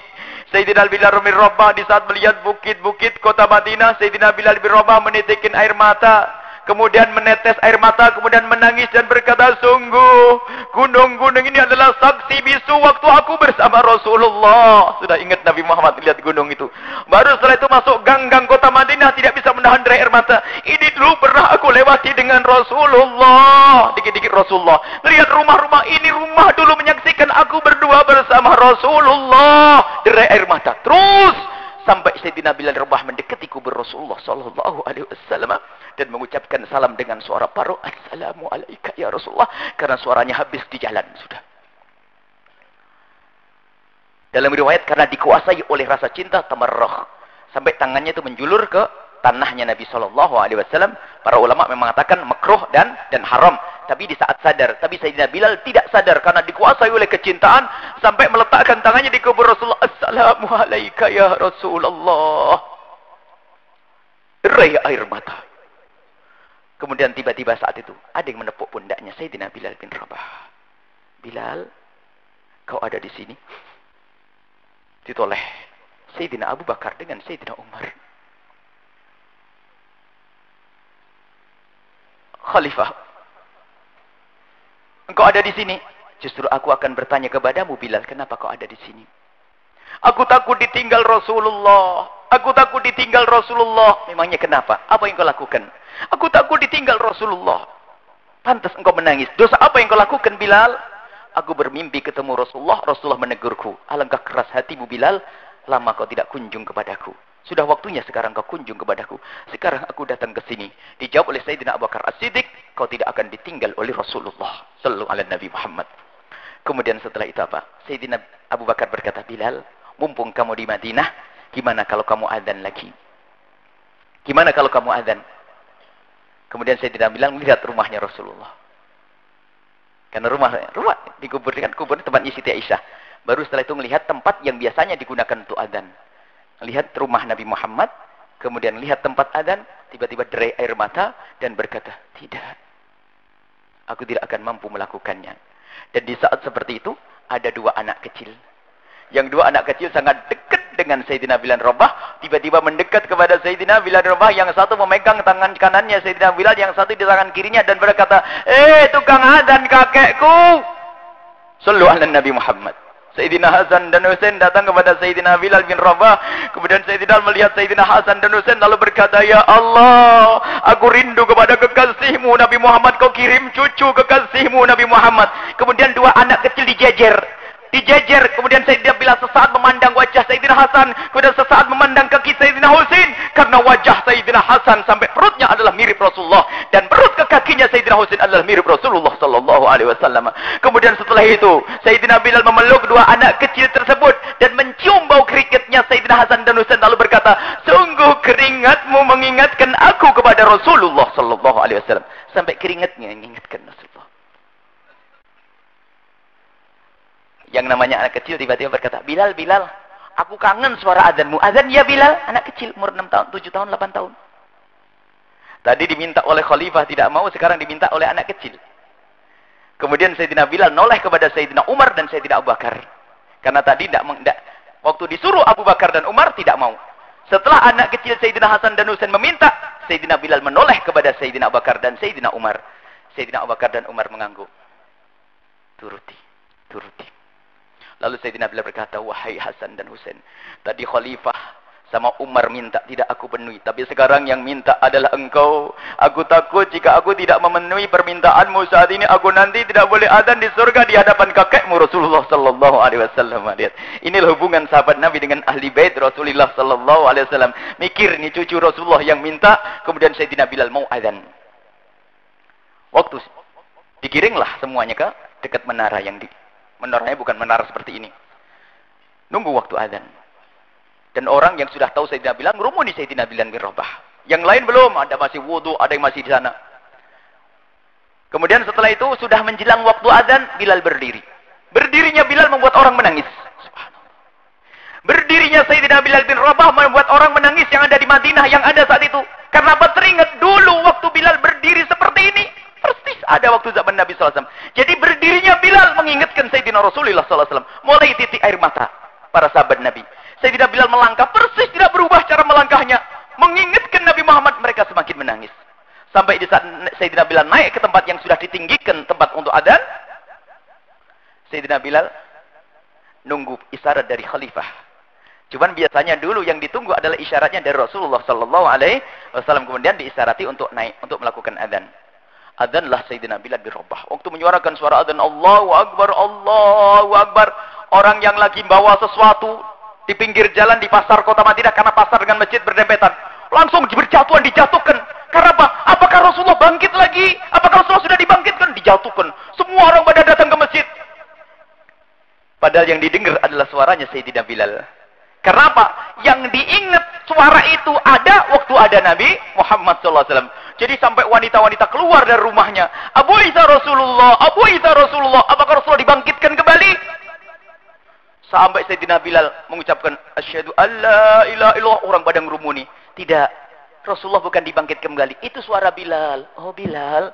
Sayyidina Bilal bin Rabah di saat melihat bukit-bukit kota Madinah, Sayyidina Bilal bin Rabah menitikin air mata, kemudian menetes air mata, kemudian menangis dan berkata, sungguh gunung-gunung ini adalah saksi bisu waktu aku bersama Rasulullah. Sudah ingat Nabi Muhammad lihat gunung itu. Baru setelah itu masuk gang-gang kota Madinah, tidak bisa menahan derai air mata. Ini dulu pernah aku lewati dengan Rasulullah. Dikit-dikit Rasulullah. Lihat rumah-rumah ini, rumah dulu menyaksikan aku berdua bersama Rasulullah. Derai air mata. Terus sampai Sayyidina Bilal Rabah mendekati kubur Rasulullah Sallallahu Alaihi Wasallam dan mengucapkan salam dengan suara paru, Assalamu alaika ya Rasulullah, karena suaranya habis di jalan sudah. Dalam riwayat karena dikuasai oleh rasa cinta tamarrah, sampai tangannya itu menjulur ke tanahnya Nabi Sallallahu Alaihi Wasallam. Para ulama memang mengatakan makruh dan haram. Tapi di saat sadar, tapi Sayyidina Bilal tidak sadar karena dikuasai oleh kecintaan sampai meletakkan tangannya di kubur Rasulullah. Assalamu alaika ya Rasulullah. Derai air mata. Kemudian tiba-tiba saat itu ada yang menepuk pundaknya Sayyidina Bilal bin Rabah. Bilal, kau ada di sini. Ditoleh Sayyidina Abu Bakar dengan Sayyidina Umar. Khalifah, engkau ada di sini. Justru aku akan bertanya kepadamu Bilal, kenapa kau ada di sini? Aku takut ditinggal Rasulullah. Aku takut ditinggal Rasulullah. Memangnya kenapa? Apa yang kau lakukan? Aku takut ditinggal Rasulullah. Pantas engkau menangis. Dosa apa yang kau lakukan Bilal? Aku bermimpi ketemu Rasulullah. Rasulullah menegurku. Alangkah keras hatimu Bilal. Lama kau tidak kunjung kepadaku. Sudah waktunya sekarang kau kunjung kepadaku. Sekarang aku datang ke sini. Dijawab oleh Sayyidina Abu Bakar As-Siddiq. Kau tidak akan ditinggal oleh Rasulullah sallallahu alaihi Nabi Muhammad. Kemudian setelah itu apa? Sayyidina Abu Bakar berkata, Bilal, mumpung kamu di Madinah, gimana kalau kamu adzan lagi? Gimana kalau kamu adzan? Kemudian Sayyidina Bilal melihat rumahnya Rasulullah. Karena rumah dikuburkan, kuburnya tempatnya Siti Aisyah. Baru setelah itu melihat tempat yang biasanya digunakan untuk adzan. Lihat rumah Nabi Muhammad, kemudian lihat tempat adzan, tiba-tiba derai air mata dan berkata, tidak. Aku tidak akan mampu melakukannya. Dan di saat seperti itu, ada dua anak kecil. Yang dua anak kecil sangat dekat dengan Sayyidina Bilal Rabah. Tiba-tiba mendekat kepada Sayyidina Bilal Rabah. Yang satu memegang tangan kanannya Sayyidina Bilal. Yang satu di tangan kirinya. Dan berkata, tukang adzan kakekku. Sallu ala Nabi Muhammad. Sayyidina Hasan dan Husain datang kepada Sayyidina Bilal bin Rabah. Kemudian Sayyidina melihat Sayyidina Hasan dan Husain lalu berkata, ya Allah, aku rindu kepada kekasihmu Nabi Muhammad. Kau kirim cucu kekasihmu Nabi Muhammad. Kemudian dua anak kecil dijejer. Kemudian Sayyidina Bilal sesaat memandang wajah Sayyidina Hasan. Kemudian sesaat memandang kaki Sayyidina Husain. Karena wajah Sayyidina Hasan sampai perutnya adalah mirip Rasulullah. Dan perut ke kakinya Sayyidina Husain adalah mirip Rasulullah sallallahu alaihi wasallam. Kemudian setelah itu, Sayyidina Bilal memeluk dua anak kecil tersebut. Dan mencium bau keringatnya Sayyidina Hasan dan Husain. Lalu berkata, sungguh keringatmu mengingatkan aku kepada Rasulullah sallallahu alaihi wasallam. Sampai keringatnya mengingatkan Rasulullah. Yang namanya anak kecil tiba-tiba berkata, Bilal, aku kangen suara adzanmu. Adzan ya Bilal, anak kecil umur 6 tahun, 7 tahun, 8 tahun. Tadi diminta oleh khalifah tidak mau, sekarang diminta oleh anak kecil. Kemudian Sayyidina Bilal noleh kepada Sayyidina Umar dan Sayyidina Abu Bakar. Karena tadi waktu disuruh Abu Bakar dan Umar tidak mau. Setelah anak kecil Sayyidina Hasan dan Husain meminta, Sayyidina Bilal menoleh kepada Sayyidina Abu Bakar dan Sayyidina Umar. Sayyidina Abu Bakar dan Umar mengangguk. Turuti. Lalu Sayyidina Bilal berkata, wahai Hasan dan Husain, tadi khalifah sama Umar minta tidak aku penuhi, tapi sekarang yang minta adalah engkau. Aku takut jika aku tidak memenuhi permintaanmu saat ini, aku nanti tidak boleh adzan di surga di hadapan kakekmu Rasulullah sallallahu alaihi wasallam. Lihat, inilah hubungan sahabat Nabi dengan ahli bait Rasulullah sallallahu alaihi wasallam. Mikir nih cucu Rasulullah yang minta, kemudian Sayyidina Bilal mau adzan. Waktu dikiringlah semuanya ke dekat menara yang menaranya bukan menara seperti ini. Nunggu waktu adzan. Dan orang yang sudah tahu Sayyidina Bilal ngerumuni Sayyidina Bilal bin Rabah. Yang lain belum, ada masih wudu, ada yang masih di sana. Kemudian setelah itu sudah menjelang waktu adzan, Bilal berdiri. Berdirinya Bilal membuat orang menangis. Subhanallah. Berdirinya Sayyidina Bilal bin Rabah membuat orang menangis yang ada di Madinah yang ada saat itu. Karena apa? Teringat dulu waktu Bilal berdiri seperti ini. Persis ada waktu zaman Nabi SAW. Jadi berdirinya Bilal mengingatkan Sayyidina Rasulullah SAW. Mulai titik air mata para sahabat Nabi. Sayyidina Bilal melangkah, persis tidak berubah cara melangkahnya. Mengingatkan Nabi Muhammad, mereka semakin menangis. Sampai di saat Sayyidina Bilal naik ke tempat yang sudah ditinggikan tempat untuk adzan. Sayyidina Bilal nunggu isyarat dari khalifah. Cuman biasanya dulu yang ditunggu adalah isyaratnya dari Rasulullah SAW. Kemudian diisyarati untuk naik, untuk melakukan adzan. Adzanlah Sayyidina Bilal bin Rabah. Waktu menyuarakan suara adzan, Allahu Akbar, Allahu Akbar. Orang yang lagi bawa sesuatu di pinggir jalan di pasar kota Madinah, karena pasar dengan masjid berdempetan, langsung berjatuhan, dijatuhkan. Karena apa? Apakah Rasulullah bangkit lagi? Apakah Rasulullah sudah dibangkitkan? Dijatuhkan. Semua orang pada datang ke masjid. Padahal yang didengar adalah suaranya Sayyidina Bilal. Karena apa? Yang diingat suara itu ada waktu ada Nabi Muhammad SAW. Jadi sampai wanita-wanita keluar dari rumahnya. Abu Isa Rasulullah, Abu Isa Rasulullah. Apakah Rasulullah dibangkitkan kembali? Sampai Sayyidina Bilal mengucapkan, Asyhadu an la ilaha illallah. Orang pada ngerumuni. Tidak. Rasulullah bukan dibangkitkan kembali. Itu suara Bilal. Oh Bilal.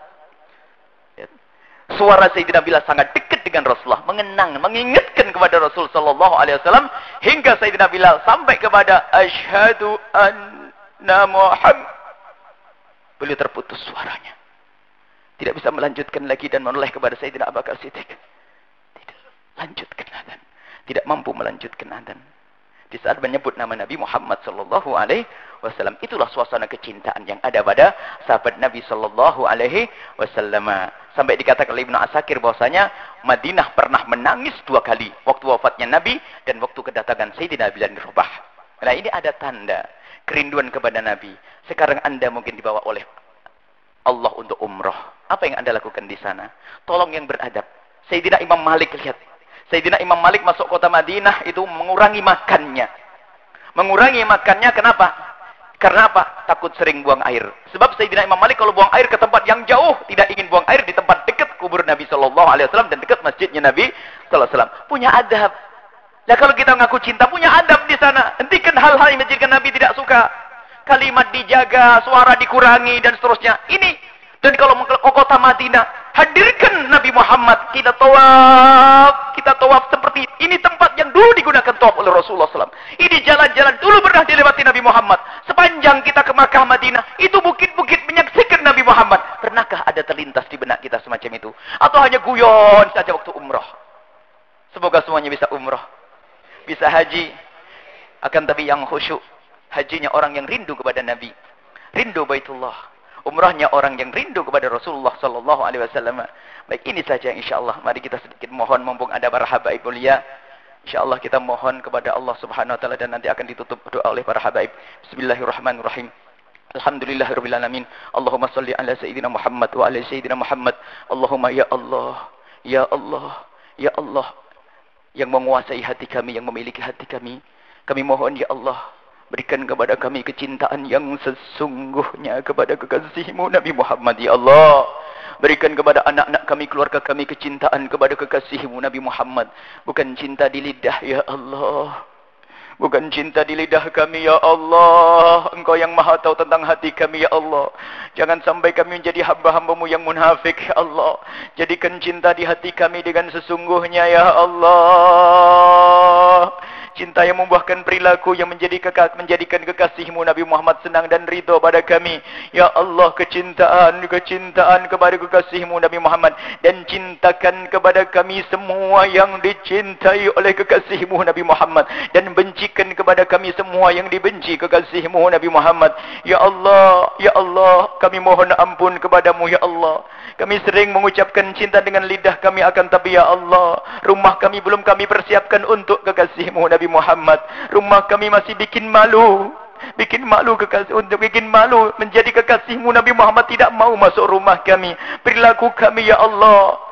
Suara Sayyidina Bilal sangat dekat dengan Rasulullah, mengenang, mengingatkan kepada Rasul sallallahu alaihi wasallam hingga Sayyidina Bilal sampai kepada asyhadu anna Muhammad. Beliau terputus suaranya. Tidak bisa melanjutkan lagi dan menoleh kepada Sayyidina Abu Bakar Siddiq. Tidak lanjutkan adzan. Tidak mampu melanjutkan adzan. Di saat menyebut nama Nabi Muhammad sallallahu alaihi wasallam, itulah suasana kecintaan yang ada pada sahabat Nabi sallallahu alaihi wasallam. Sampai dikatakan oleh Ibnu Asakir bahwasanya Madinah pernah menangis 2 kali, waktu wafatnya Nabi dan waktu kedatangan Sayyidina Bilal bin Rabah. Nah, ini ada tanda kerinduan kepada Nabi. Sekarang Anda mungkin dibawa oleh Allah untuk umroh. Apa yang Anda lakukan di sana? Tolong yang beradab. Sayyidina Imam Malik, lihat. Sayyidina Imam Malik masuk kota Madinah itu mengurangi makannya. Mengurangi makannya kenapa? Karena apa? Takut sering buang air. Sebab Sayyidina Imam Malik kalau buang air ke tempat yang jauh, tidak ingin buang air di tempat dekat kubur Nabi sallallahu alaihi wasallam dan dekat masjidnya Nabi sallallahu alaihi wasallam. Punya adab. Nah, kalau kita mengaku cinta, punya adab di sana. Hentikan hal-hal yang menjadikan Nabi tidak suka. Kalimat dijaga, suara dikurangi dan seterusnya. Ini. Dan kalau ke kota Madinah, hadirkan Nabi Muhammad. Kita tawaf seperti ini tempat yang dulu digunakan tawaf oleh Rasulullah SAW. Ini jalan-jalan dulu pernah dilewati Nabi Muhammad. Sepanjang kita ke Makkah Madinah, itu bukit-bukit menyaksikan Nabi Muhammad. Pernahkah ada terlintas di benak kita semacam itu? Atau hanya guyon saja waktu umroh? Semoga semuanya bisa umroh, bisa haji. Akan tapi yang khusyuk, hajinya orang yang rindu kepada Nabi, rindu Baitullah. Umrahnya orang yang rindu kepada Rasulullah sallallahu alaihi wasallam. Baik, ini saja insyaallah. Mari kita sedikit mohon mumpung ada para habaib mulia. Insyaallah kita mohon kepada Allah Subhanahu wa taala dan nanti akan ditutup doa oleh para habaib. Bismillahirrahmanirrahim. Alhamdulillahirabbil alamin. Allahumma shalli ala sayyidina Muhammad wa ala sayyidina Muhammad. Allahumma ya Allah, ya Allah, ya Allah yang menguasai hati kami, yang memiliki hati kami. Kami mohon ya Allah, berikan kepada kami kecintaan yang sesungguhnya kepada kekasih-Mu Nabi Muhammad ya Allah. Berikan kepada anak-anak kami, keluarga kami kecintaan kepada kekasih-Mu Nabi Muhammad. Bukan cinta di lidah ya Allah. Bukan cinta di lidah kami ya Allah. Engkau yang maha tahu tentang hati kami ya Allah. Jangan sampai kami menjadi hamba-hamba-Mu yang munafik ya Allah. Jadikan cinta di hati kami dengan sesungguhnya ya Allah. Cinta yang membuahkan perilaku yang menjadikan kekasih-Mu Nabi Muhammad senang dan ridha pada kami. Ya Allah, kecintaan kepada kekasih-Mu Nabi Muhammad. Dan cintakan kepada kami semua yang dicintai oleh kekasih-Mu Nabi Muhammad. Dan bencikan kepada kami semua yang dibenci kekasih-Mu Nabi Muhammad. Ya Allah, kami mohon ampun kepadamu ya Allah. Kami sering mengucapkan cinta dengan lidah kami, akan tapi ya Allah, rumah kami belum kami persiapkan untuk kekasih-Mu Nabi Muhammad. Rumah kami masih bikin malu menjadi kekasih-Mu Nabi Muhammad, tidak mau masuk rumah kami. Perilaku kami ya Allah,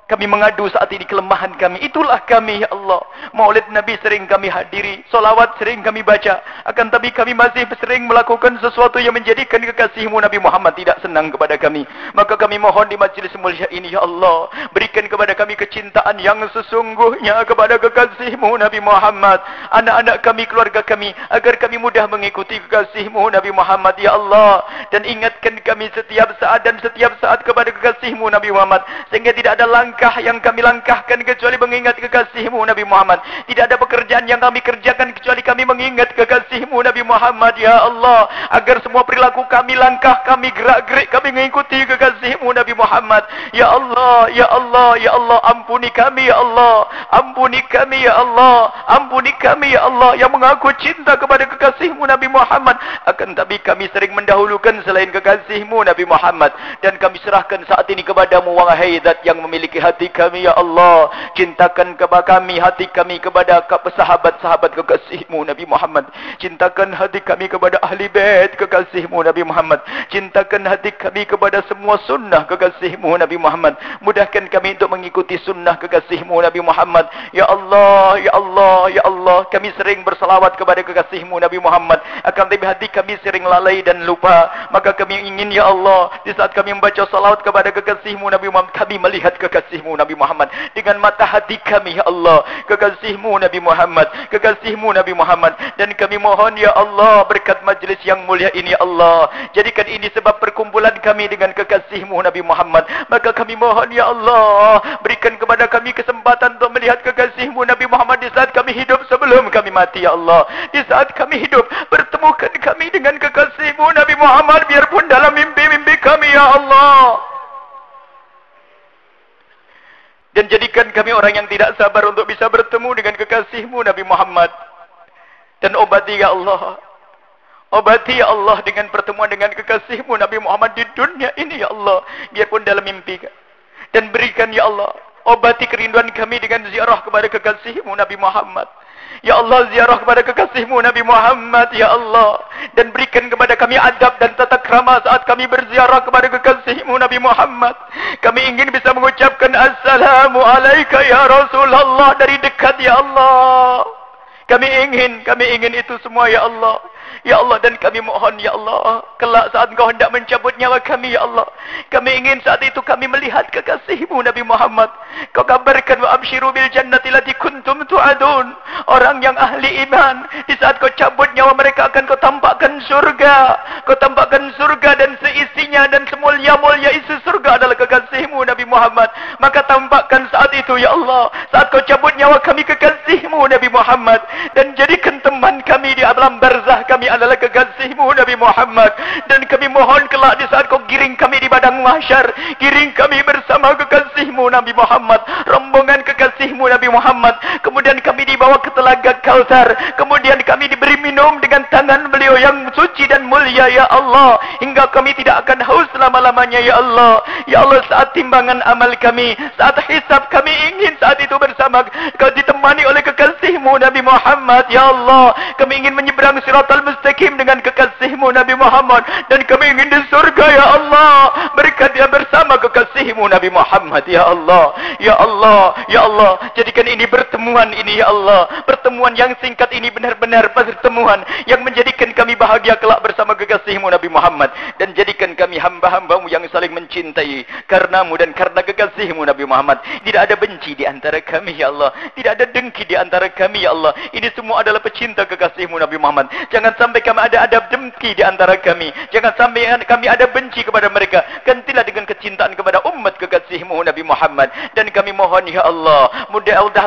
kami mengadu saat ini kelemahan kami. Itulah kami ya Allah. Maulid Nabi sering kami hadiri, solawat sering kami baca, akan tapi kami masih sering melakukan sesuatu yang menjadikan kekasih-Mu Nabi Muhammad tidak senang kepada kami. Maka kami mohon di majlis mulia ini ya Allah, berikan kepada kami kecintaan yang sesungguhnya kepada kekasih-Mu Nabi Muhammad. Anak-anak kami, keluarga kami, agar kami mudah mengikuti kekasih-Mu Nabi Muhammad ya Allah. Dan ingatkan kami setiap saat kepada kekasih-Mu Nabi Muhammad, sehingga tidak ada langkah yang kami langkahkan kecuali mengingat kekasih-Mu Nabi Muhammad. Tidak ada pekerjaan yang kami kerjakan kecuali kami mengingat kekasih-Mu Nabi Muhammad ya Allah. Agar semua perilaku kami, langkah kami, gerak-gerik kami mengikuti kekasih-Mu Nabi Muhammad. Ya Allah, ya Allah, ya Allah, ampuni kami ya Allah. Ampuni kami ya Allah. Ampuni kami ya Allah yang mengaku cinta kepada kekasih-Mu Nabi Muhammad, akan tapi kami sering mendahulukan selain kekasih-Mu Nabi Muhammad. Dan kami serahkan saat ini kepadamu wahai Zat yang memiliki hati kami ya Allah. Cintakan kepada kami, hati kami kepada sahabat-sahabat kekasih-Mu Nabi Muhammad. Cintakan hati kami kepada ahli bait kekasih-Mu Nabi Muhammad. Cintakan hati kami kepada semua sunnah kekasih-Mu Nabi Muhammad. Mudahkan kami untuk mengikuti sunnah kekasih-Mu Nabi Muhammad. Ya Allah, ya Allah, ya Allah, kami sering bersalawat kepada kekasih-Mu Nabi Muhammad, akan tapi hati kami sering lalai dan lupa. Maka kami ingin ya Allah, di saat kami membaca salawat kepada kekasih-Mu Nabi Muhammad, kami melihat kekasih kekasihmu Nabi Muhammad dengan mata hati kami ya Allah, kekasihmu Nabi Muhammad, kekasihmu Nabi Muhammad. Dan kami mohon ya Allah, berkat majlis yang mulia ini ya Allah, jadikan ini sebab perkumpulan kami dengan kekasihmu Nabi Muhammad. Maka kami mohon ya Allah, berikan kepada kami kesempatan untuk melihat kekasihmu Nabi Muhammad di saat kami hidup sebelum kami mati ya Allah. Di saat kami hidup, pertemukan kami dengan kekasihmu Nabi Muhammad, biarpun dalam mimpi-mimpi kami ya Allah. Dan jadikan kami orang yang tidak sabar untuk bisa bertemu dengan kekasihmu Nabi Muhammad. Dan obati ya Allah, obati ya Allah dengan pertemuan dengan kekasihmu Nabi Muhammad di dunia ini ya Allah, biarpun dalam mimpi. Dan berikan ya Allah, obati kerinduan kami dengan ziarah kepada kekasihmu Nabi Muhammad. Ya Allah, ziarah kepada kekasihmu Nabi Muhammad ya Allah. Dan berikan kepada kami adab dan tata krama saat kami berziarah kepada kekasihmu Nabi Muhammad. Kami ingin bisa mengucapkan Assalamu alaika ya Rasulullah dari dekat ya Allah. Kami ingin itu semua ya Allah. Ya Allah, dan kami mohon ya Allah, kelak saat Engkau hendak mencabut nyawa kami ya Allah, kami ingin saat itu kami melihat kekasihmu Nabi Muhammad. Kau kabarkan wa absyiru bil jannati lati kuntum tu'adun. Orang yang ahli iman, di saat kau cabut nyawa mereka akan kau tampakkan surga. Kau tampakkan surga dan seisinya, dan semulia-mulia isi surga adalah kekasihmu Nabi Muhammad. Maka tampakkan saat itu ya Allah, saat kau cabut nyawa kami kekasihmu Nabi Muhammad. Dan jadikan teman kami di alam barzah kami adalah kekasihmu Nabi Muhammad. Dan kami mohon kelak di saat kau giring kami di padang mahsyar, giring kami bersama kekasihmu Nabi Muhammad, rombongan kekasihmu Nabi Muhammad. Kemudian kami dibawa ke telaga Kautsar, kemudian kami diberi minum dengan tangan beliau yang suci dan mulia ya Allah, hingga kami tidak akan haus selama-lamanya ya Allah. Ya Allah, saat timbangan amal kami, saat hisab, kami ingin saat itu bersama kau ditemani oleh kekasihmu Nabi Muhammad ya Allah. Kami ingin menyeberang siratal mustaqim dengan kekasihmu Nabi Muhammad, dan kami ingin di surga ya Allah, berkat dia bersama kekasihmu Nabi Muhammad ya Allah. Ya Allah, ya Allah, jadikan ini pertemuan ini ya Allah, pertemuan yang singkat ini benar-benar pertemuan yang menjadikan kami bahagia kelak bersama kekasihmu Nabi Muhammad. Dan jadikan kami hamba-hambamu yang saling mencintai karenamu dan karena kekasihmu Nabi Muhammad. Tidak ada benci di antara kami ya Allah, tidak ada dengki di antara kami ya Allah. Ini semua adalah pecinta kekasihmu Nabi Muhammad. Jangan sampai kami ada adab dengki di antara kami, jangan sampai kami ada benci kepada mereka. Gantilah dengan kecintaan kepada umat kekasihmu Nabi Muhammad. Dan kami mohon ya Allah,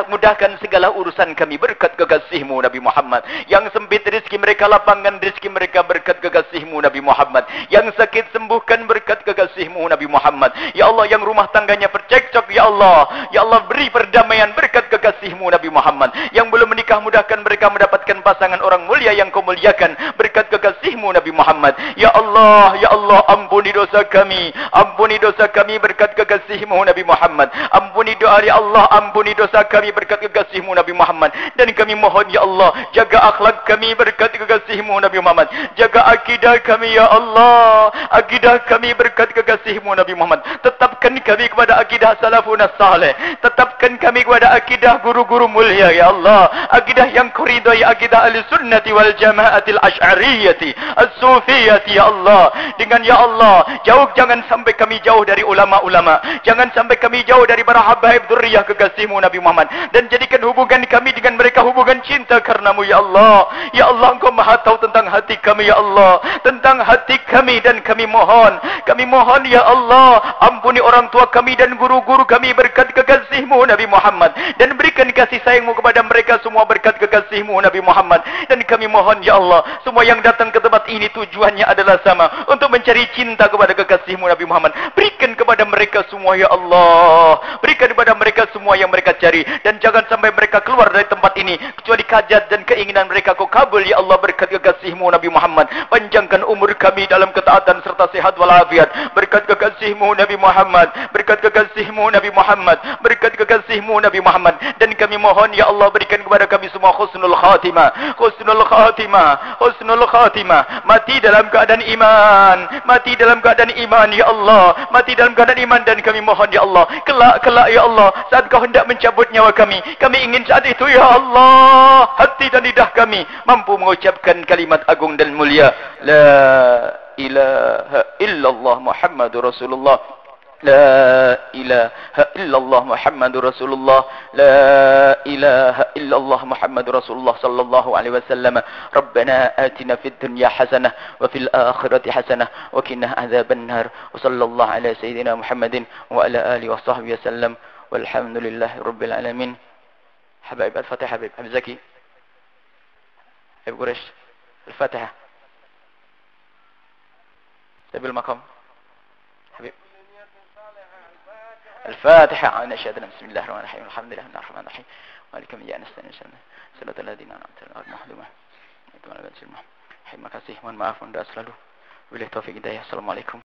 mudahkan segala urusan kami berkat kekasihmu Nabi Muhammad. Yang sempit rezeki mereka, lapangkan rezeki mereka berkat kekasihmu Nabi Muhammad. Yang sakit sembuhkan berkat kekasihmu Nabi Muhammad. Ya Allah, yang rumah tangganya bercekcok ya Allah, ya Allah, beri perdamaian berkat kekasihmu Nabi Muhammad. Yang belum menikah, mudahkan mereka mendapatkan pasangan orang mulia yang kau muliakan berkat kekasihmu Nabi Muhammad. Ya Allah, ya Allah, ampuni dosa kami, ampuni dosa kami berkat kekasihmu Nabi Muhammad. Ampuni doa ya Allah, ampuni dosa kami berkat kekasihmu Nabi Muhammad. Dan kami mohon ya Allah, jaga akhlak kami berkat kekasihmu Nabi Muhammad. Jaga akidah kami ya Allah, akidah kami berkat kekasihmu Nabi Muhammad. Tetapkan kami kepada akidah salafun salih, tetapkan kami kepada akidah guru-guru mulia ya Allah, akidah yang kau ridai, akidah ahli sunnati wal jamaatil asy'ariyati as-sufiyati ya Allah. Dengan ya Allah, jangan sampai kami jauh dari ulama-ulama, jangan sampai kami jauh dari para habaib dzurriyyah kekasihmu Nabi Muhammad. Dan jadikan hubungan kami dengan mereka hubungan cinta karenamu ya Allah. Ya Allah, Engkau maha tahu tentang hati kami ya Allah, tentang hati kami. Dan kami mohon ya Allah, ampuni orang tua kami dan guru-guru kami berkat kekasihmu Nabi Muhammad. Dan berikan kasih sayangmu kepada mereka semua berkat kekasihmu Nabi Muhammad. Dan kami mohon ya Allah, semua yang datang ke tempat ini tujuannya adalah sama, untuk mencari cinta kepada kekasihmu Nabi Muhammad. Berikan kepada mereka semua ya Allah, berikan kepada mereka semua yang mereka cari. Dan jangan sampai mereka keluar dari tempat ini kecuali hajat dan keinginan mereka kau kabul ya Allah berkat kekasihmu Nabi Muhammad. Panjangkan umur kami dalam ketaatan serta sehat walafiat berkat kekasihmu Nabi Muhammad, berkat kekasihmu Nabi Muhammad, berkat kekasihmu Nabi Muhammad. Dan kami mohon ya Allah, berikan kepada kami semua husnul khatimah, husnul khatimah, husnul khatimah, mati dalam keadaan iman, mati dalam keadaan iman ya Allah, mati dalam keadaan iman. Dan kami mohon ya Allah, kelak ya Allah, saat kau hendak mencabut nyawa kami ingin saat itu ya Allah, hati dan lidah kami mampu mengucapkan kalimat agung dan mulia, la ilaha illallah Muhammadur Rasulullah لا إله إلا الله محمد رسول الله لا إله إلا الله محمد رسول الله صلى الله عليه وسلم ربنا آتنا في الدنيا حسنة وفي الآخرة حسنة وقنا عذاب النار وصلى الله على سيدنا محمد وعلى آله وصحبه وسلم والحمد لله رب العالمين. حبايب الفاتحة. حبيب زكي حبيب قريش الفاتحة تبي المقام حبيب الفاتحة. أنا أشهد أن بسم الله الرحمن الرحيم الحمد لله الرحمن الرحيم مالك يوم الدين نستعين صراط الذين أنعمت عليهم غير المغضوب عليهم. Terima kasih, mohon maaf Anda selalu. Wabillahi taufiq hidayah. Assalamualaikum.